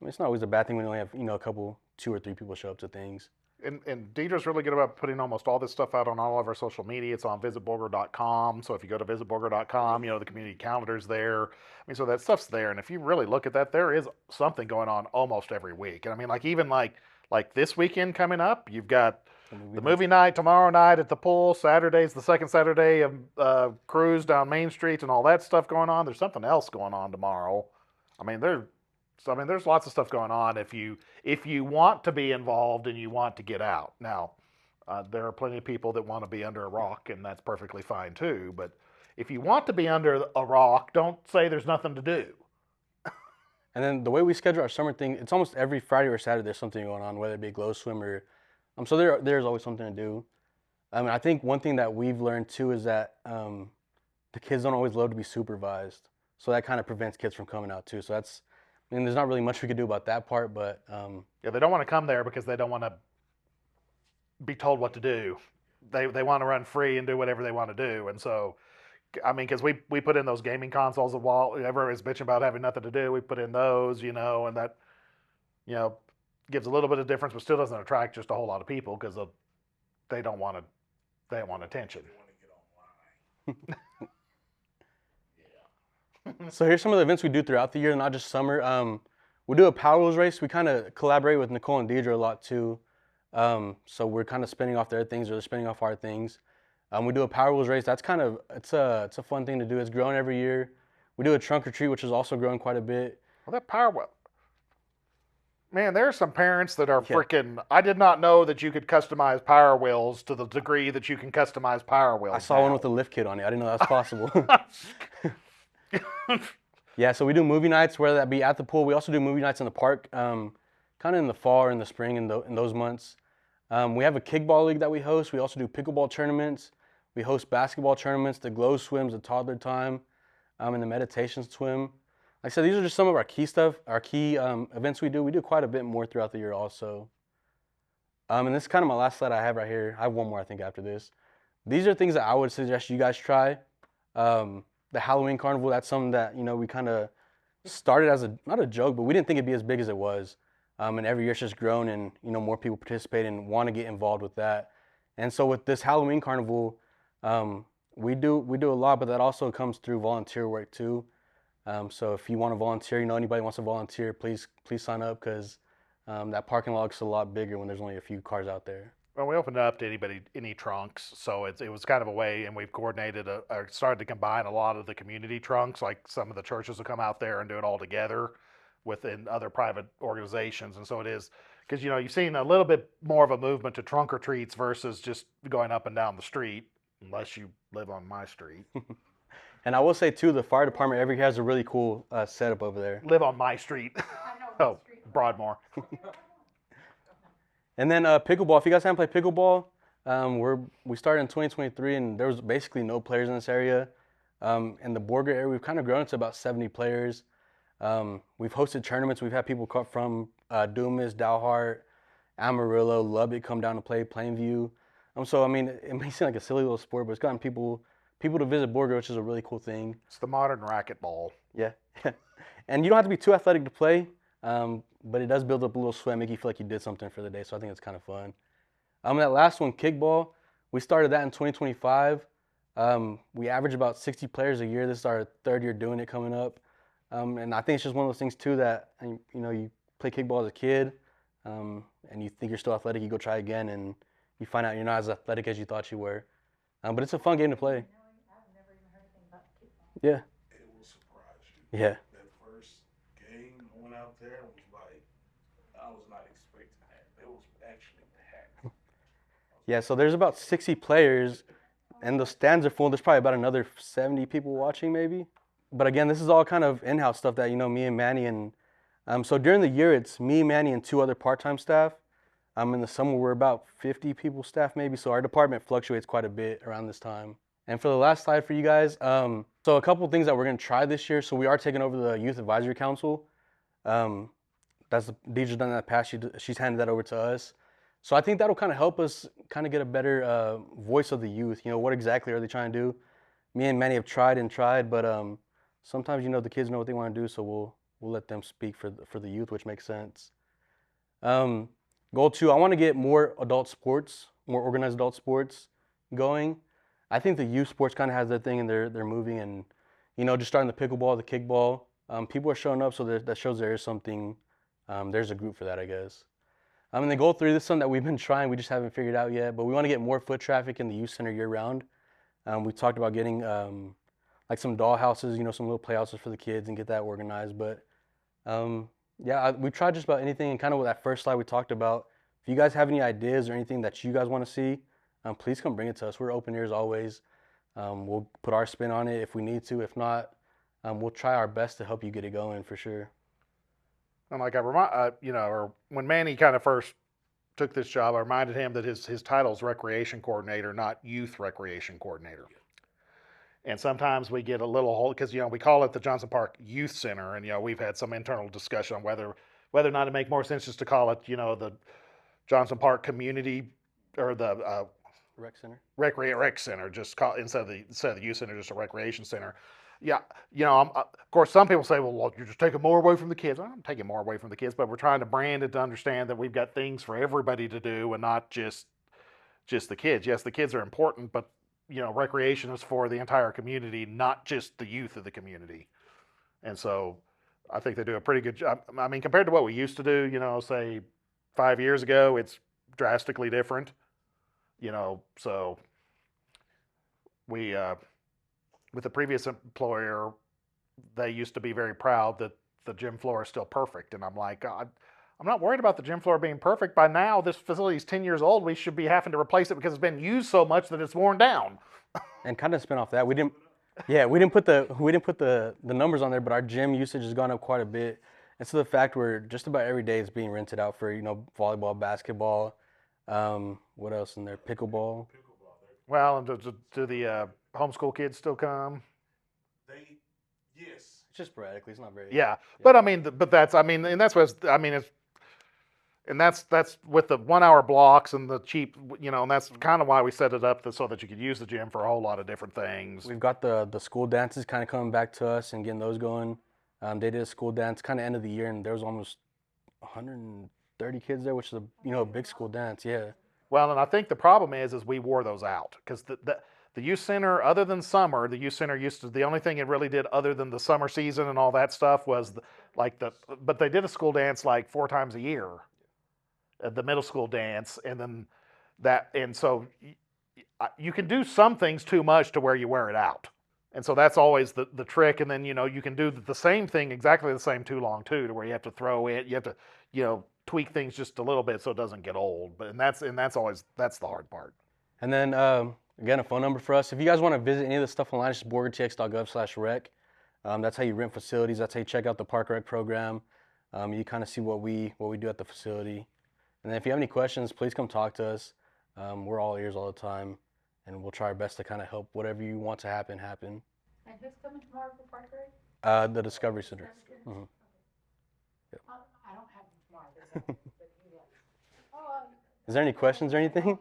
it's not always a bad thing when you only have a couple, 2 or 3 people show up to things. And Deidre's really good about putting almost all this stuff out on all of our social media. It's on visitborger.com. So if you go to visitborger.com, the community calendar's there. So that stuff's there. And if you really look at that, there is something going on almost every week. And even this weekend coming up, you've got the movie night tomorrow night at the pool. Saturday's the second Saturday of cruise down Main Street and all that stuff going on. There's something else going on tomorrow. There's lots of stuff going on if you want to be involved and you want to get out. Now, there are plenty of people that want to be under a rock, and that's perfectly fine too. But if you want to be under a rock, don't say there's nothing to do. And then the way we schedule our summer thing, it's almost every Friday or Saturday there's something going on, whether it be a glow swim or so there's always something to do. I think one thing that we've learned too is that the kids don't always love to be supervised. So that kind of prevents kids from coming out too. So mean, there's not really much we could do about that part, but Yeah, they don't want to come there because they don't want to be told what to do. They want to run free and do whatever they want to do. And so, I mean, because we put in those gaming consoles a while. Everybody's bitching about having nothing to do. We put in those, you know, and that, you know, gives a little bit of difference, but still doesn't attract just a whole lot of people because they don't want to. They want attention. So here's some of the events we do throughout the year, not just summer. We do a Power Wheels race. We kind of collaborate with Nicole and Deidre a lot too. So we're kind of spinning off their things or they're spinning off our things. We do a Power Wheels race. That's kind of it's a fun thing to do. It's growing every year. We do a trunk or treat, which is also growing quite a bit. Well, that Power Wheel. Man, there are some parents that are Yeah. freaking. I did not know that you could customize Power Wheels to the degree that you can customize Power Wheels. I saw one with a lift kit on it. I didn't know that was possible. Yeah, so we do movie nights, whether that be at the pool. We also do movie nights in the park, kind of in the fall or in the spring in those months. We have a kickball league that we host. We also do pickleball tournaments. We host basketball tournaments, the glow swims, the toddler time, and the meditation swim. Like I said, these are just some of our key stuff, our key events we do. We do quite a bit more throughout the year also. And this is kind of my last slide I have right here. I have one more, I think, after this. These are things that I would suggest you guys try. The Halloween Carnival, that's something that, you know, we kind of started as not a joke, but we didn't think it'd be as big as it was. And every year it's just grown and, you know, more people participate and want to get involved with that. And so with this Halloween Carnival, we do a lot, but that also comes through volunteer work too. So if you want to volunteer, you know, anybody wants to volunteer, please sign up because that parking lot's a lot bigger when there's only a few cars out there. Well, we opened it up to any trunks, so it was kind of a way, and we've coordinated, started to combine a lot of the community trunks, like some of the churches will come out there and do it all together within other private organizations, and so it is, because, you know, you've seen a little bit more of a movement to trunk or treats versus just going up and down the street, unless you live on my street. And I will say too, the fire department every year has a really cool setup over there. Live on my street. I know. Oh, Broadmoor. And then pickleball. If you guys haven't played pickleball, we started in 2023, and there was basically no players in this area. In the Borger area, we've kind of grown to about 70 players. We've hosted tournaments. We've had people come from Dumas, Dalhart, Amarillo, Lubbock come down to play Plainview. So I mean, it may seem like a silly little sport, but it's gotten people to visit Borger, which is a really cool thing. It's the modern racquetball. Yeah, and you don't have to be too athletic to play. But it does build up a little sweat, make you feel like you did something for the day. So I think it's kind of fun. That last one, kickball, we started that in 2025. We average about 60 players a year. This is our third year doing it coming up. And I think it's just one of those things too that, you know, you play kickball as a kid and you think you're still athletic, you go try again and you find out you're not as athletic as you thought you were. But it's a fun game to play. I've never even heard anything about kickball. Yeah. It will surprise you. Yeah. That first game I went out there was like, I was not expecting that. It was actually packed. Yeah, so there's about 60 players, and the stands are full. There's probably about another 70 people watching, maybe. But again, this is all kind of in-house stuff that, you know, me and Manny and so during the year, it's me, Manny, and 2 other part-time staff. In the summer, we're about 50 people staff, maybe. So our department fluctuates quite a bit around this time. And for the last slide for you guys, so a couple of things that we're going to try this year. So we are taking over the Youth Advisory Council. Deidre's done that in the past. She's handed that over to us. So I think that'll kind of help us kind of get a better voice of the youth. You know, what exactly are they trying to do? Me and Manny have tried, but sometimes, you know, the kids know what they want to do, so we'll let them speak for the youth, which makes sense. Goal 2, I want to get more adult sports, more organized adult sports going. I think the youth sports kind of has their thing and they're moving, and, you know, just starting the pickleball, the kickball. People are showing up, so that shows there is something. There's a group for that, I guess. And then goal 3, this is something that we've been trying, we just haven't figured out yet, but we want to get more foot traffic in the youth center year round. We talked about getting like some doll houses, you know, some little playhouses for the kids and get that organized. But yeah, we tried just about anything, and kind of with that first slide we talked about. If you guys have any ideas or anything that you guys want to see, please come bring it to us. We're open ears always. We'll put our spin on it if we need to. If not, we'll try our best to help you get it going for sure. And like you know, or when Manny kind of first took this job, I reminded him that his title is recreation coordinator, not youth recreation coordinator. And sometimes we get a little hole because we call it the Johnson Park Youth Center, and we've had some internal discussion on whether or not it make more sense just to call it the Johnson Park Community or the Rec center. rec center, just call instead of the youth center, just a recreation center. Yeah, of course, some people say, well, you're just taking more away from the kids. I'm taking more away from the kids, but we're trying to brand it to understand that we've got things for everybody to do and not just the kids. Yes, the kids are important, but recreation is for the entire community, not just the youth of the community. And so I think they do a pretty good job. I mean, compared to what we used to do, say 5 years ago, it's drastically different. So we, with the previous employer, they used to be very proud that the gym floor is still perfect. And I'm like, God, I'm not worried about the gym floor being perfect. By now, this facility is 10 years old. We should be having to replace it because it's been used so much that it's worn down. And kind of spin off that, we didn't put the numbers on there, but our gym usage has gone up quite a bit. And so the fact where just about every day it's being rented out for volleyball, basketball, what else in there? Pickleball. Well, and do the homeschool kids still come? Yes. It's just sporadically. It's not very. Yeah, but and that's that's with the 1 hour blocks and the cheap, and that's kind of why we set it up so that you could use the gym for a whole lot of different things. We've got the school dances kind of coming back to us and getting those going. They did a school dance kind of end of the year, and there was almost 130 kids there, which is a big school dance. Yeah. Well, and I think the problem is we wore those out because the youth center, other than summer, the youth center the only thing it really did other than the summer season and all that stuff was but they did a school dance like 4 times a year, the middle school dance, and then and so you can do some things too much to where you wear it out. And so that's always the trick. And then, you can do the same thing, exactly the same too long too, to where you have to throw it, you have to, tweak things just a little bit so it doesn't get old. That's the hard part. And then, again, a phone number for us. If you guys want to visit any of the stuff online, it's just borgertx.gov/rec. That's how you rent facilities. That's how you check out the Park Rec program. You kind of see what we do at the facility. And then if you have any questions, please come talk to us. We're all ears all the time, and we'll try our best to kind of help whatever you want to happen. And who's coming tomorrow for Park Rec? The Discovery Center. Mm-hmm. Yep. I don't have them tomorrow. But Is there any questions or anything?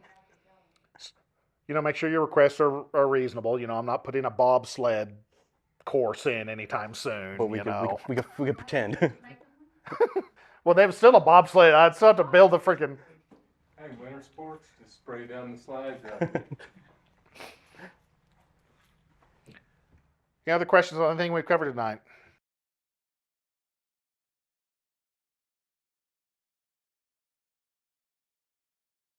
Make sure your requests are reasonable. I'm not putting a bobsled course in anytime soon. But we could pretend. Well, they was still a bobsled. I'd still have to build a freaking. Hey, winter sports, just spray down the slides. Any other questions on anything we've covered tonight?